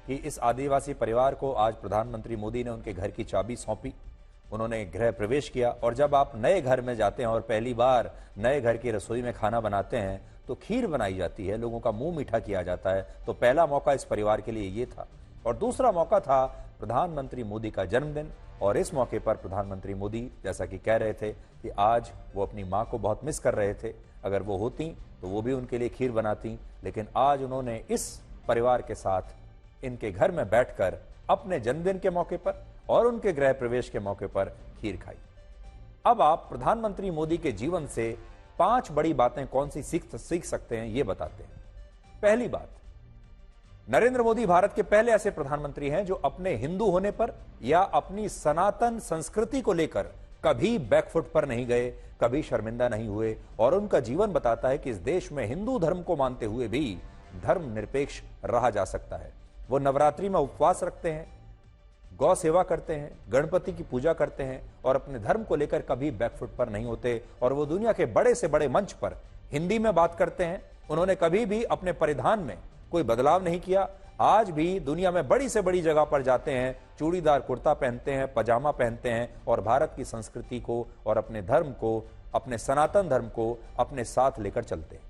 कि इस आदिवासी परिवार को आज प्रधानमंत्री मोदी ने उनके घर की चाबी सौंपी, उन्होंने गृह प्रवेश किया। और जब आप नए घर में जाते हैं और पहली बार नए घर की रसोई में खाना बनाते हैं तो खीर बनाई जाती है, लोगों का मुंह मीठा किया जाता है। तो पहला मौका इस परिवार के लिए ये था। और दूसरा मौका था प्रधानमंत्री मोदी का जन्मदिन, और इस मौके पर प्रधानमंत्री मोदी जैसा कि कह रहे थे कि आज वो अपनी मां को बहुत मिस कर रहे थे। अगर वो होती तो वो भी उनके लिए खीर बनाती, लेकिन आज उन्होंने इस परिवार के साथ इनके घर में बैठकर अपने जन्मदिन के मौके पर और उनके गृह प्रवेश के मौके पर खीर खाई। अब आप प्रधानमंत्री मोदी के जीवन से 5 बड़ी बातें कौन सी सीख सकते हैं, यह बताते हैं। पहली बात, नरेंद्र मोदी भारत के पहले ऐसे प्रधानमंत्री हैं जो अपने हिंदू होने पर या अपनी सनातन संस्कृति को लेकर कभी बैकफुट पर नहीं गए, कभी शर्मिंदा नहीं हुए। और उनका जीवन बताता है कि इस देश में हिंदू धर्म को मानते हुए भी धर्मनिरपेक्ष रहा जा सकता है। वो नवरात्रि में उपवास रखते हैं, गौ सेवा करते हैं, गणपति की पूजा करते हैं और अपने धर्म को लेकर कभी बैकफुट पर नहीं होते। और वो दुनिया के बड़े से बड़े मंच पर हिंदी में बात करते हैं। उन्होंने कभी भी अपने परिधान में कोई बदलाव नहीं किया। आज भी दुनिया में बड़ी से बड़ी जगह पर जाते हैं, चूड़ीदार कुर्ता पहनते हैं, पजामा पहनते हैं और भारत की संस्कृति को और अपने धर्म को, अपने सनातन धर्म को अपने साथ लेकर चलते हैं।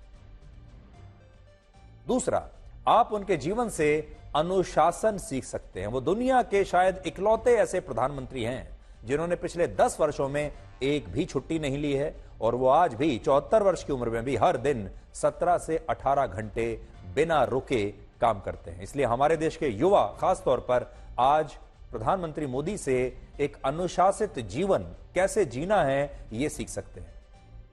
दूसरा, आप उनके जीवन से अनुशासन सीख सकते हैं। वो दुनिया के शायद इकलौते ऐसे प्रधानमंत्री हैं जिन्होंने पिछले 10 वर्षों में एक भी छुट्टी नहीं ली है और वो आज भी 74 वर्ष की उम्र में भी हर दिन 17 से 18 घंटे बिना रुके काम करते हैं। इसलिए हमारे देश के युवा खासतौर पर आज प्रधानमंत्री मोदी से एक अनुशासित जीवन कैसे जीना है ये सीख सकते हैं।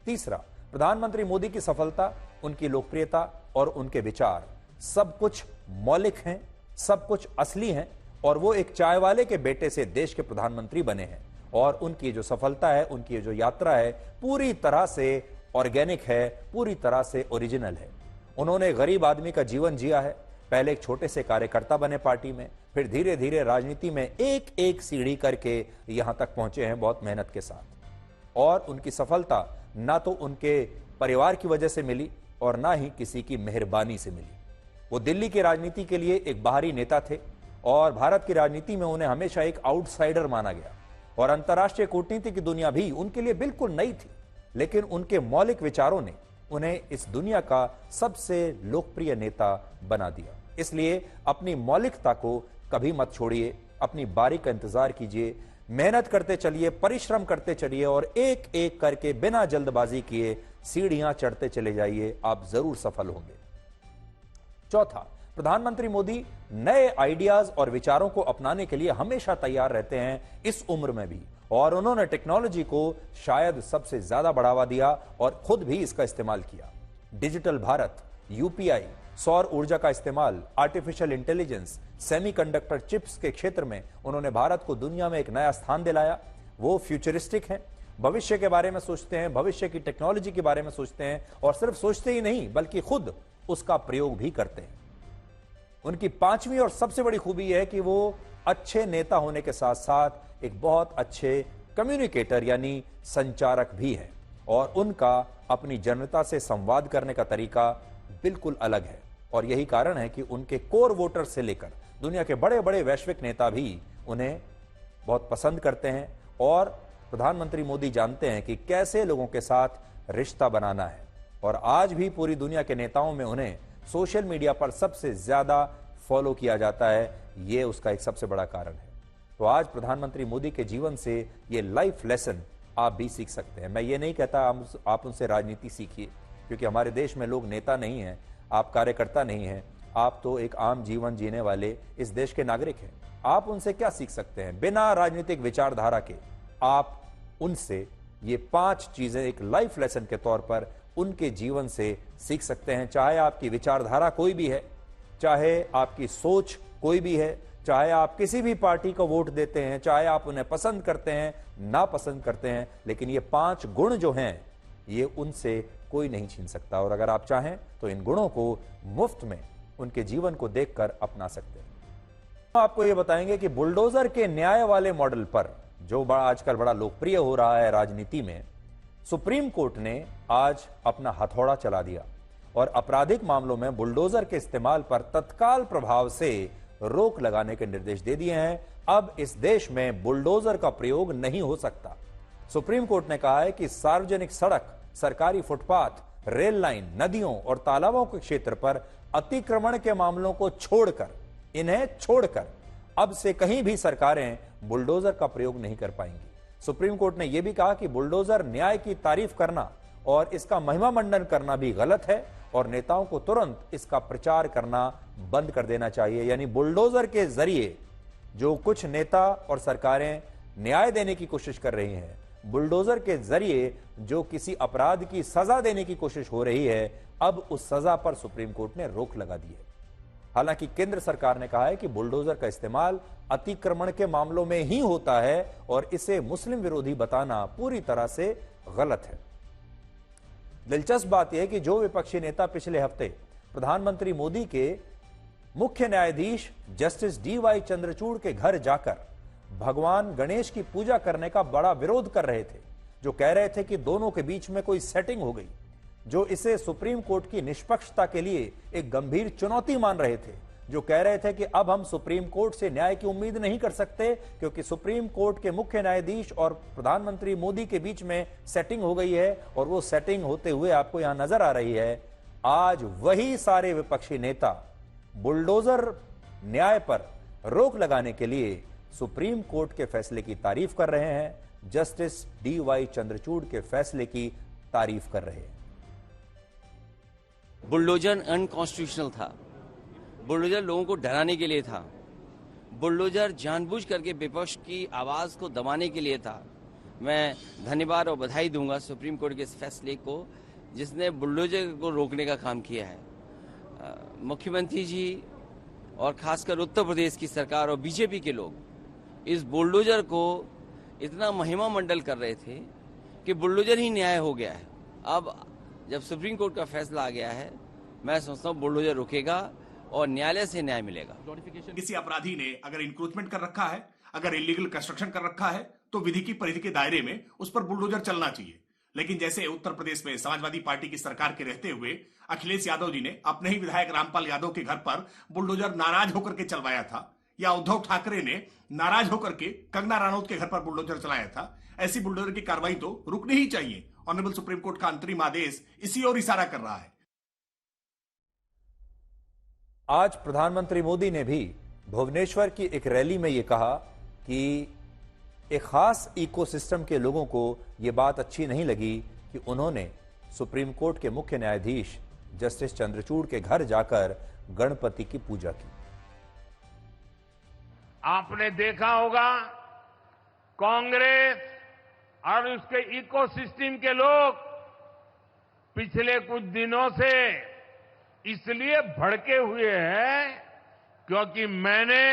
तीसरा, प्रधानमंत्री मोदी की सफलता, उनकी लोकप्रियता और उनके विचार सब कुछ मौलिक हैं, सब कुछ असली हैं और वो एक चाय वाले के बेटे से देश के प्रधानमंत्री बने हैं। और उनकी जो सफलता है, उनकी जो यात्रा है, पूरी तरह से ऑर्गेनिक है, पूरी तरह से ओरिजिनल है। उन्होंने गरीब आदमी का जीवन जिया है। पहले एक छोटे से कार्यकर्ता बने पार्टी में, फिर धीरे धीरे राजनीति में एक एक सीढ़ी करके यहां तक पहुंचे हैं बहुत मेहनत के साथ। और उनकी सफलता ना तो उनके परिवार की वजह से मिली और ना ही किसी की मेहरबानी से मिली। वो दिल्ली की राजनीति के लिए एक बाहरी नेता थे और भारत की राजनीति में उन्हें हमेशा एक आउटसाइडर माना गया और अंतर्राष्ट्रीय कूटनीति की दुनिया भी उनके लिए बिल्कुल नई थी। लेकिन उनके मौलिक विचारों ने उन्हें इस दुनिया का सबसे लोकप्रिय नेता बना दिया। इसलिए अपनी मौलिकता को कभी मत छोड़िए, अपनी बारी का इंतजार कीजिए, मेहनत करते चलिए, परिश्रम करते चलिए और एक एक करके बिना जल्दबाजी किए सीढ़ियां चढ़ते चले जाइए, आप जरूर सफल होंगे। चौथा, प्रधानमंत्री मोदी नए आइडियाज और विचारों को अपनाने के लिए हमेशा तैयार रहते हैं, इस उम्र में भी। और उन्होंने टेक्नोलॉजी को शायद सबसे ज्यादा बढ़ावा दिया और खुद भी इसका इस्तेमाल किया। डिजिटल भारत, यूपीआई, सौर ऊर्जा का इस्तेमाल, आर्टिफिशियल इंटेलिजेंस, सेमीकंडक्टर चिप्स के क्षेत्र में उन्होंने भारत को दुनिया में एक नया स्थान दिलाया। वो फ्यूचरिस्टिक हैं, भविष्य के बारे में सोचते हैं, भविष्य की टेक्नोलॉजी के बारे में सोचते हैं और सिर्फ सोचते ही नहीं बल्कि खुद उसका प्रयोग भी करते हैं। उनकी 5वीं और सबसे बड़ी खूबी है कि वो अच्छे नेता होने के साथ साथ एक बहुत अच्छे कम्युनिकेटर यानी संचारक भी हैं और उनका अपनी जनता से संवाद करने का तरीका बिल्कुल अलग है। और यही कारण है कि उनके कोर वोटर से लेकर दुनिया के बड़े बड़े वैश्विक नेता भी उन्हें बहुत पसंद करते हैं। और प्रधानमंत्री मोदी जानते हैं कि कैसे लोगों के साथ रिश्ता बनाना है। और आज भी पूरी दुनिया के नेताओं में उन्हें सोशल मीडिया पर सबसे ज्यादा फॉलो किया जाता है, ये उसका एक सबसे बड़ा कारण है। तो आज प्रधानमंत्री मोदी के जीवन से ये लाइफ लेसन आप भी सीख सकते हैं। मैं ये नहीं कहता आप उनसे राजनीति सीखिए, क्योंकि हमारे देश में लोग नेता नहीं हैं, आप कार्यकर्ता नहीं हैं, आप तो एक आम जीवन जीने वाले इस देश के नागरिक हैं। आप उनसे क्या सीख सकते हैं? बिना राजनीतिक विचारधारा के आप उनसे ये 5 चीजें एक लाइफ लेसन के तौर पर उनके जीवन से सीख सकते हैं। चाहे आपकी विचारधारा कोई भी है, चाहे आपकी सोच कोई भी है, चाहे आप किसी भी पार्टी को वोट देते हैं, चाहे आप उन्हें पसंद करते हैं, नापसंद करते हैं, लेकिन ये 5 गुण जो हैं ये उनसे कोई नहीं छीन सकता। और अगर आप चाहें तो इन गुणों को मुफ्त में उनके जीवन को देखकर अपना सकते हैं। आपको ये बताएंगे कि बुलडोजर के न्याय वाले मॉडल पर जो आजकल बड़ा लोकप्रिय हो रहा है राजनीति में, सुप्रीम कोर्ट ने आज अपना हथौड़ा चला दिया और आपराधिक मामलों में बुलडोजर के इस्तेमाल पर तत्काल प्रभाव से रोक लगाने के निर्देश दे दिए हैं। अब इस देश में बुलडोजर का प्रयोग नहीं हो सकता। सुप्रीम कोर्ट ने कहा है कि सार्वजनिक सड़क, सरकारी फुटपाथ, रेल लाइन, नदियों और तालाबों के क्षेत्र पर अतिक्रमण के मामलों को इन्हें छोड़कर अब से कहीं भी सरकारें बुलडोजर का प्रयोग नहीं कर पाएंगी। सुप्रीम कोर्ट ने यह भी कहा कि बुलडोजर न्याय की तारीफ करना और इसका महिमा मंडन करना भी गलत है और नेताओं को तुरंत इसका प्रचार करना बंद कर देना चाहिए। यानी बुलडोजर के जरिए जो कुछ नेता और सरकारें न्याय देने की कोशिश कर रही हैं, बुलडोजर के जरिए जो किसी अपराध की सजा देने की कोशिश हो रही है, अब उस सजा पर सुप्रीम कोर्ट ने रोक लगा दी है। हालांकि केंद्र सरकार ने कहा है कि बुलडोजर का इस्तेमाल अतिक्रमण के मामलों में ही होता है और इसे मुस्लिम विरोधी बताना पूरी तरह से गलत है। दिलचस्प बात यह है कि जो विपक्षी नेता पिछले हफ्ते प्रधानमंत्री मोदी के मुख्य न्यायाधीश जस्टिस DY चंद्रचूड़ के घर जाकर भगवान गणेश की पूजा करने का बड़ा विरोध कर रहे थे, जो कह रहे थे कि दोनों के बीच में कोई सेटिंग हो गई, जो इसे सुप्रीम कोर्ट की निष्पक्षता के लिए एक गंभीर चुनौती मान रहे थे, जो कह रहे थे कि अब हम सुप्रीम कोर्ट से न्याय की उम्मीद नहीं कर सकते क्योंकि सुप्रीम कोर्ट के मुख्य न्यायाधीश और प्रधानमंत्री मोदी के बीच में सेटिंग हो गई है और वो सेटिंग होते हुए आपको यहां नजर आ रही है। आज वही सारे विपक्षी नेता बुलडोजर न्याय पर रोक लगाने के लिए सुप्रीम कोर्ट के फैसले की तारीफ कर रहे हैं, जस्टिस DY चंद्रचूड़ के फैसले की तारीफ कर रहे हैं। बुलडोजर अनकॉन्स्टिट्यूशनल था, बुलडोजर लोगों को डराने के लिए था, बुलडोजर जानबूझ करके विपक्ष की आवाज को दबाने के लिए था। मैं धन्यवाद और बधाई दूंगा सुप्रीम कोर्ट के इस फैसले को जिसने बुलडोजर को रोकने का काम किया है। मुख्यमंत्री जी और खासकर उत्तर प्रदेश की सरकार और बीजेपी के लोग इस बुलडोजर को इतना महिमा मंडल कर रहे थे कि बुलडोजर ही न्याय हो गया है। अब जब सुप्रीम कोर्ट का फैसला आ गया है, मैं समझता हूँ बुलडोजर रुकेगा और न्यायालय से न्याय मिलेगा। किसी अपराधी ने अगर इंक्रोचमेंट कर रखा है, अगर इलीगल कंस्ट्रक्शन कर रखा है, तो विधि की परिधि के दायरे में उस पर बुलडोजर चलना चाहिए। लेकिन जैसे उत्तर प्रदेश में समाजवादी पार्टी की सरकार के रहते हुए अखिलेश यादव जी ने अपने ही विधायक रामपाल यादव के घर पर बुलडोजर नाराज होकर के चलवाया था, या उद्धव ठाकरे ने नाराज होकर के कंगना रनौत के घर पर बुलडोजर चलाया था, ऐसी बुलडोजर की कार्रवाई तो रुकनी ही चाहिए। ऑनरेबल सुप्रीम कोर्ट का अंतरिम आदेश इसी ओर इशारा कर रहा है। आज प्रधानमंत्री मोदी ने भी भुवनेश्वर की एक रैली में यह कहा कि एक खास इकोसिस्टम के लोगों को यह बात अच्छी नहीं लगी कि उन्होंने सुप्रीम कोर्ट के मुख्य न्यायाधीश जस्टिस चंद्रचूड़ के घर जाकर गणपति की पूजा की। आपने देखा होगा कांग्रेस और उसके इकोसिस्टम के लोग पिछले कुछ दिनों से इसलिए भड़के हुए हैं क्योंकि मैंने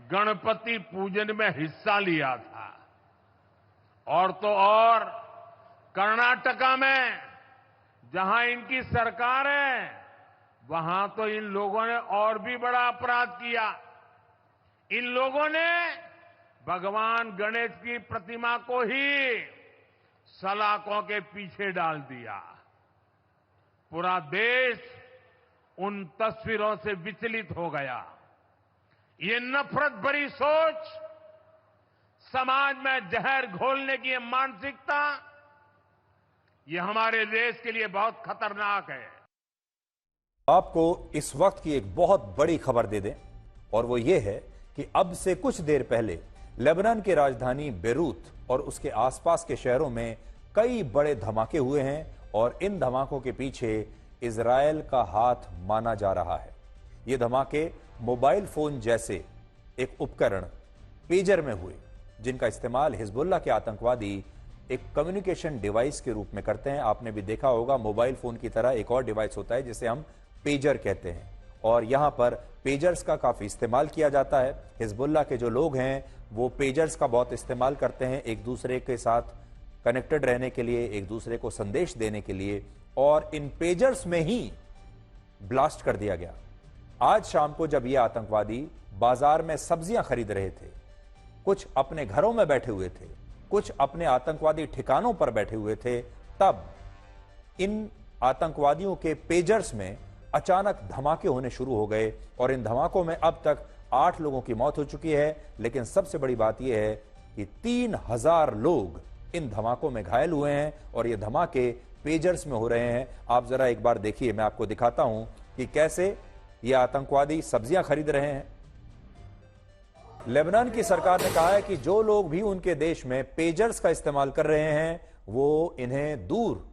गणपति पूजन में हिस्सा लिया था। और तो और कर्नाटका में जहां इनकी सरकार है, वहां तो इन लोगों ने और भी बड़ा अपराध किया। इन लोगों ने भगवान गणेश की प्रतिमा को ही सलाखों के पीछे डाल दिया। पूरा देश उन तस्वीरों से विचलित हो गया। ये नफरत भरी सोच, समाज में जहर घोलने की ये मानसिकता, ये हमारे देश के लिए बहुत खतरनाक है। आपको इस वक्त की एक बहुत बड़ी खबर दे दें और वो ये है कि अब से कुछ देर पहले लेबनान की राजधानी बेरूत और उसके आसपास के शहरों में कई बड़े धमाके हुए हैं और इन धमाकों के पीछे इजरायल का हाथ माना जा रहा है। ये धमाके मोबाइल फोन जैसे एक उपकरण पेजर में हुए, जिनका इस्तेमाल हिजबुल्लाह के आतंकवादी एक कम्युनिकेशन डिवाइस के रूप में करते हैं। आपने भी देखा होगा मोबाइल फोन की तरह एक और डिवाइस होता है जिसे हम पेजर कहते हैं और यहां पर पेजर्स का काफी इस्तेमाल किया जाता है। हिजबुल्लाह के जो लोग हैं वो पेजर्स का बहुत इस्तेमाल करते हैं एक दूसरे के साथ कनेक्टेड रहने के लिए, एक दूसरे को संदेश देने के लिए, और इन पेजर्स में ही ब्लास्ट कर दिया गया। आज शाम को जब ये आतंकवादी बाजार में सब्जियां खरीद रहे थे, कुछ अपने घरों में बैठे हुए थे, कुछ अपने आतंकवादी ठिकानों पर बैठे हुए थे, तब इन आतंकवादियों के पेजर्स में अचानक धमाके होने शुरू हो गए और इन धमाकों में अब तक 8 लोगों की मौत हो चुकी है। लेकिन सबसे बड़ी बात यह है कि 3000 लोग इन धमाकों में घायल हुए हैं और ये धमाके पेजर्स में हो रहे हैं। आप जरा एक बार देखिए, मैं आपको दिखाता हूं कि कैसे ये आतंकवादी सब्जियां खरीद रहे हैं। लेबनान की सरकार ने कहा है कि जो लोग भी उनके देश में पेजर्स का इस्तेमाल कर रहे हैं वो इन्हें दूर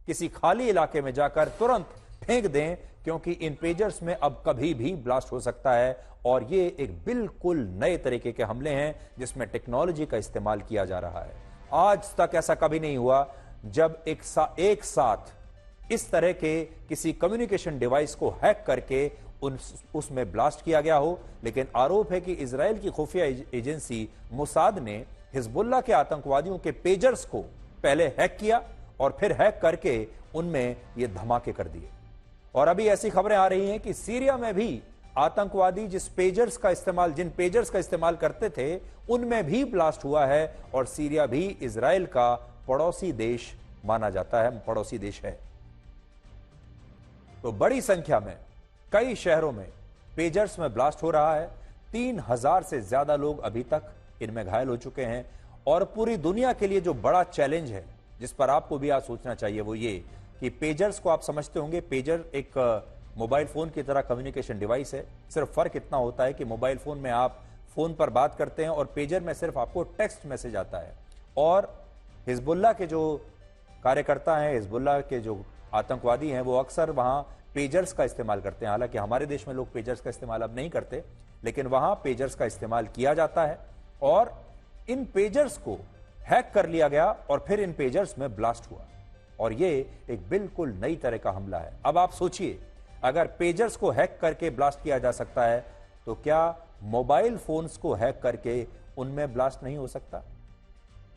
किसी खाली इलाके में जाकर तुरंत फेंक दें, क्योंकि इन पेजर्स में अब कभी भी ब्लास्ट हो सकता है और ये एक बिल्कुल नए तरीके के हमले हैं जिसमें टेक्नोलॉजी का इस्तेमाल किया जा रहा है। आज तक ऐसा कभी नहीं हुआ जब एक साथ इस तरह के किसी कम्युनिकेशन डिवाइस को हैक करके उसमें ब्लास्ट किया गया हो। लेकिन आरोप है कि इजराइल की खुफिया एजेंसी मोसाद ने हिजबुल्लाह के आतंकवादियों के पेजर्स को पहले हैक किया और फिर हैक करके उनमें ये धमाके कर दिए। और अभी ऐसी खबरें आ रही हैं कि सीरिया में भी आतंकवादी जिन पेजर्स का इस्तेमाल करते थे उनमें भी ब्लास्ट हुआ है और सीरिया भी इजराइल का पड़ोसी देश माना जाता है, पड़ोसी देश है। तो बड़ी संख्या में कई शहरों में पेजर्स में ब्लास्ट हो रहा है। 3000 से ज्यादा लोग अभी तक इनमें घायल हो चुके हैं। और पूरी दुनिया के लिए जो बड़ा चैलेंज है जिस पर आपको भी आज सोचना चाहिए वो ये कि पेजर्स को आप समझते होंगे, पेजर एक मोबाइल फोन की तरह कम्युनिकेशन डिवाइस है। सिर्फ फर्क इतना होता है कि मोबाइल फोन में आप फोन पर बात करते हैं और पेजर में सिर्फ आपको टेक्स्ट मैसेज आता है। और हिजबुल्लाह के जो कार्यकर्ता हैं, हिजबुल्लाह के जो आतंकवादी हैं, वो अक्सर वहां पेजर्स का इस्तेमाल करते हैं। हालांकि हमारे देश में लोग पेजर्स का इस्तेमाल अब नहीं करते, लेकिन वहां पेजर्स का इस्तेमाल किया जाता है। और इन पेजर्स को हैक कर लिया गया और फिर इन पेजर्स में ब्लास्ट हुआ और ये एक बिल्कुल नई तरह का हमला है। अब आप सोचिए, अगर पेजर्स को हैक करके ब्लास्ट किया जा सकता है तो क्या मोबाइल फोन्स को हैक करके उनमें ब्लास्ट नहीं हो सकता?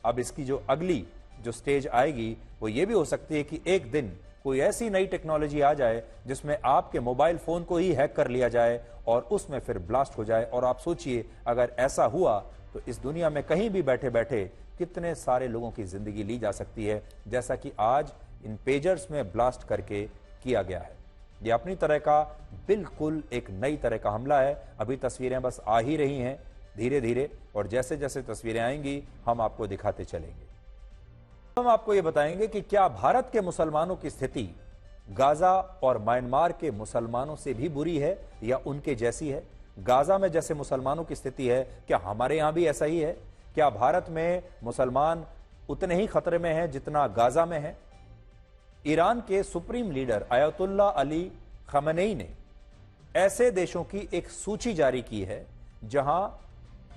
अब इसकी जो अगली स्टेज आएगी वो ये भी हो सकती है कि एक दिन कोई ऐसी नई टेक्नोलॉजी आ जाए जिसमें आपके मोबाइल फोन को ही हैक कर लिया जाए और उसमें फिर ब्लास्ट हो जाए। और आप सोचिए, अगर ऐसा हुआ तो इस दुनिया में कहीं भी बैठे बैठे कितने सारे लोगों की जिंदगी ली जा सकती है, जैसा कि आज इन पेजर्स में ब्लास्ट करके किया गया है। यह अपनी तरह का बिल्कुल एक नई तरह का हमला है। अभी तस्वीरें बस आ ही रही हैं धीरे धीरे, और जैसे जैसे तस्वीरें आएंगी हम आपको दिखाते चलेंगे। हम आपको यह बताएंगे कि क्या भारत के मुसलमानों की स्थिति गाजा और म्यांमार के मुसलमानों से भी बुरी है या उनके जैसी है? गाजा में जैसे मुसलमानों की स्थिति है, क्या हमारे यहां भी ऐसा ही है? क्या भारत में मुसलमान उतने ही खतरे में हैं जितना गाजा में है? ईरान के supreme leader ayatollah Ali Khamenei ने ऐसे देशों की एक सूची जारी की है जहां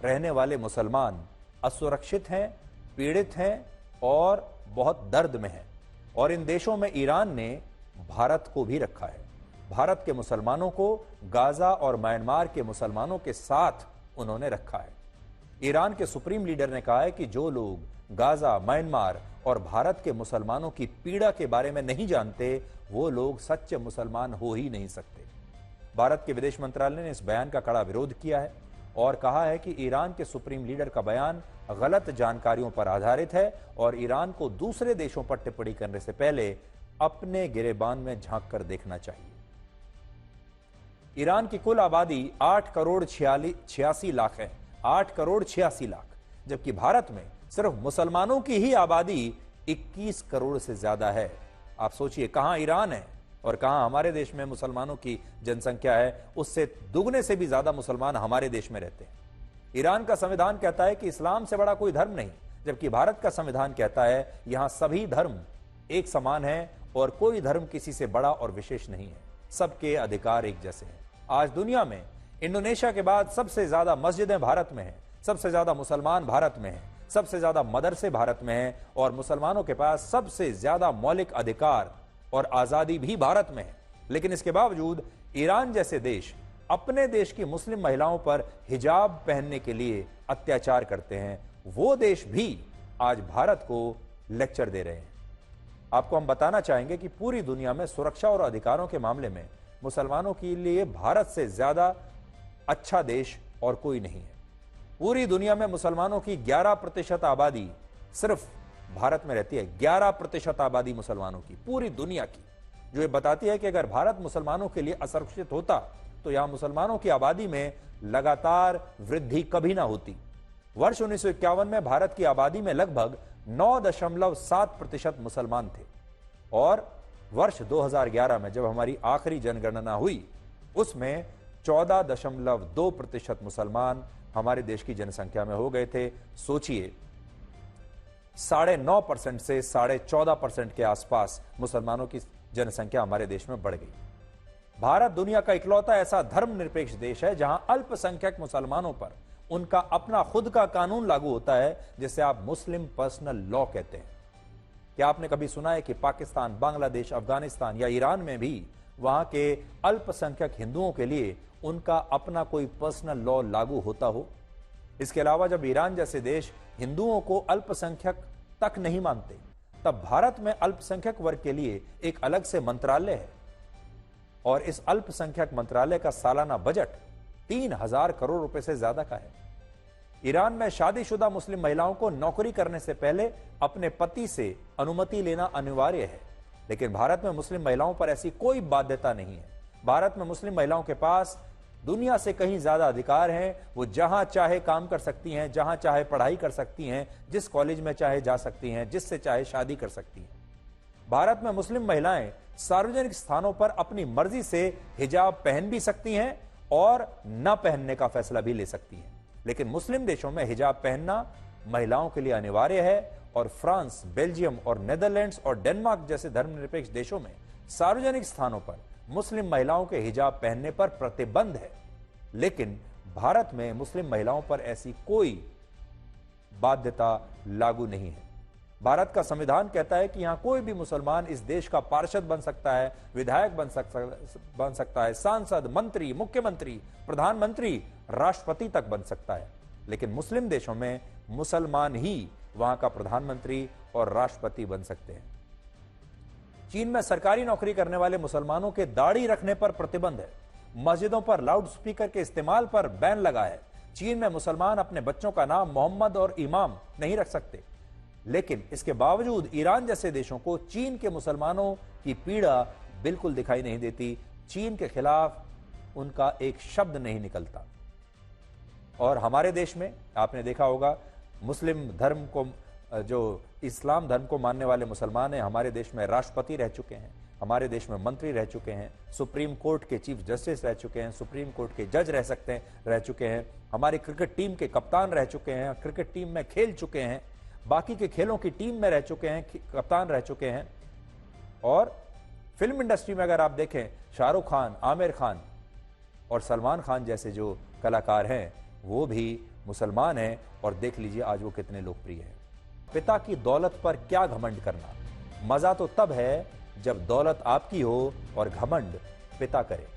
रहने वाले मुसलमान असुरक्षित हैं, पीड़ित हैं और बहुत दर्द में हैं। और इन देशों में ईरान ने भारत को भी रखा है। भारत के मुसलमानों को गाजा और म्यांमार के मुसलमानों के साथ उन्होंने रखा है। ईरान के सुप्रीम लीडर ने कहा है कि जो लोग गाजा, म्यांमार और भारत के मुसलमानों की पीड़ा के बारे में नहीं जानते वो लोग सच्चे मुसलमान हो ही नहीं सकते। भारत के विदेश मंत्रालय ने इस बयान का कड़ा विरोध किया है और कहा है कि ईरान के सुप्रीम लीडर का बयान गलत जानकारियों पर आधारित है और ईरान को दूसरे देशों पर टिप्पणी करने से पहले अपने गिरेबान में झांक कर देखना चाहिए। ईरान की कुल आबादी 8,86 लाख है, 8,86 लाख, जबकि भारत में सिर्फ मुसलमानों की ही आबादी 21 करोड़ से ज्यादा है। आप सोचिए, कहां ईरान है और कहां हमारे देश में मुसलमानों की जनसंख्या है, उससे दुगने से भी ज्यादा मुसलमान हमारे देश में रहते हैं। ईरान का संविधान कहता है कि इस्लाम से बड़ा कोई धर्म नहीं, जबकि भारत का संविधान कहता है यहां सभी धर्म एक समान है और कोई धर्म किसी से बड़ा और विशेष नहीं है, सबके अधिकार एक जैसे हैं। आज दुनिया में इंडोनेशिया के बाद सबसे ज्यादा मस्जिदें भारत में हैं, सबसे ज्यादा मुसलमान भारत में हैं, सबसे ज्यादा मदरसे भारत में हैं और मुसलमानों के पास सबसे ज्यादा मौलिक अधिकार और आजादी भी भारत में है। लेकिन इसके बावजूद ईरान जैसे देश अपने देश की मुस्लिम महिलाओं पर हिजाब पहनने के लिए अत्याचार करते हैं। वो देश भी आज भारत को लेक्चर दे रहे हैं। आपको हम बताना चाहेंगे कि पूरी दुनिया में सुरक्षा और अधिकारों के मामले में मुसलमानों के लिए भारत से ज्यादा अच्छा देश और कोई नहीं है। पूरी दुनिया में मुसलमानों की 11% आबादी सिर्फ भारत में रहती है। 11% आबादी मुसलमानों की, पूरी दुनिया की, जो ये बताती है कि अगर भारत मुसलमानों के लिए असुरक्षित होता तो यहां मुसलमानों की आबादी में लगातार वृद्धि कभी ना होती। वर्ष 1951 में भारत की आबादी में लगभग 9.7% मुसलमान थे और वर्ष 2011 में जब हमारी आखिरी जनगणना हुई उसमें 14.2% मुसलमान हमारे देश की जनसंख्या में हो गए थे। सोचिए, 9.5% से 14.5% के आसपास मुसलमानों की जनसंख्या हमारे देश में बढ़ गई। भारत दुनिया का इकलौता ऐसा धर्मनिरपेक्ष देश है जहां अल्पसंख्यक मुसलमानों पर उनका अपना खुद का कानून लागू होता है, जिसे आप मुस्लिम पर्सनल लॉ कहते हैं। क्या आपने कभी सुना है कि पाकिस्तान, बांग्लादेश, अफगानिस्तान या ईरान में भी वहां के अल्पसंख्यक हिंदुओं के लिए उनका अपना कोई पर्सनल लॉ लागू होता हो? इसके अलावा जब ईरान जैसे देश हिंदुओं को अल्पसंख्यक तक नहीं मानते, तब भारत में अल्पसंख्यक वर्ग के लिए एक अलग से मंत्रालय है और इस अल्पसंख्यक मंत्रालय का सालाना बजट 3000 करोड़ रुपए से ज्यादा का है। ईरान में शादीशुदा मुस्लिम महिलाओं को नौकरी करने से पहले अपने पति से अनुमति लेना अनिवार्य है, लेकिन भारत में मुस्लिम महिलाओं पर ऐसी कोई बाध्यता नहीं है। भारत में मुस्लिम महिलाओं के पास दुनिया से कहीं ज्यादा अधिकार हैं। वो जहां चाहे काम कर सकती हैं, जहां चाहे पढ़ाई कर सकती हैं, जिस कॉलेज में चाहे जा सकती हैं, जिससे चाहे शादी कर सकती हैं। भारत में मुस्लिम महिलाएं सार्वजनिक स्थानों पर अपनी मर्जी से हिजाब पहन भी सकती हैं और न पहनने का फैसला भी ले सकती हैं। लेकिन मुस्लिम देशों में हिजाब पहनना महिलाओं के लिए अनिवार्य है और फ्रांस, बेल्जियम और नेदरलैंड्स और डेनमार्क जैसे धर्मनिरपेक्ष देशों में सार्वजनिक स्थानों पर मुस्लिम महिलाओं के हिजाब पहनने पर प्रतिबंध है। लेकिन भारत में मुस्लिम महिलाओं पर ऐसी कोई बाध्यता लागू नहीं है। भारत का संविधान कहता है कि यहां कोई भी मुसलमान इस देश का पार्षद बन सकता है, विधायक बन सकता है, सांसद, मंत्री, मुख्यमंत्री, प्रधानमंत्री, राष्ट्रपति तक बन सकता है। लेकिन मुस्लिम देशों में मुसलमान ही वहां का प्रधानमंत्री और राष्ट्रपति बन सकते हैं। चीन में सरकारी नौकरी करने वाले मुसलमानों के दाढ़ी रखने पर प्रतिबंध है। मस्जिदों पर लाउड स्पीकर के इस्तेमाल पर बैन लगा है। चीन में मुसलमान अपने बच्चों का नाम मोहम्मद और इमाम नहीं रख सकते, लेकिन इसके बावजूद ईरान जैसे देशों को चीन के मुसलमानों की पीड़ा बिल्कुल दिखाई नहीं देती। चीन के खिलाफ उनका एक शब्द नहीं निकलता। और हमारे देश में आपने देखा होगा, मुस्लिम धर्म को, जो इस्लाम धर्म को मानने वाले मुसलमान हैं, हमारे देश में राष्ट्रपति रह चुके हैं, हमारे देश में मंत्री रह चुके हैं, सुप्रीम कोर्ट के चीफ जस्टिस रह चुके हैं, सुप्रीम कोर्ट के जज रह चुके हैं, हमारी क्रिकेट टीम के कप्तान रह चुके हैं, क्रिकेट टीम में खेल चुके हैं, बाकी के खेलों की टीम में रह चुके हैं, कप्तान रह चुके हैं। और फिल्म इंडस्ट्री में अगर आप देखें, शाहरुख खान, आमिर खान और सलमान खान जैसे जो कलाकार हैं वो भी मुसलमान हैं, और देख लीजिए आज वो कितने लोकप्रिय हैं। पिता की दौलत पर क्या घमंड करना, मजा तो तब है जब दौलत आपकी हो और घमंड पिता करे।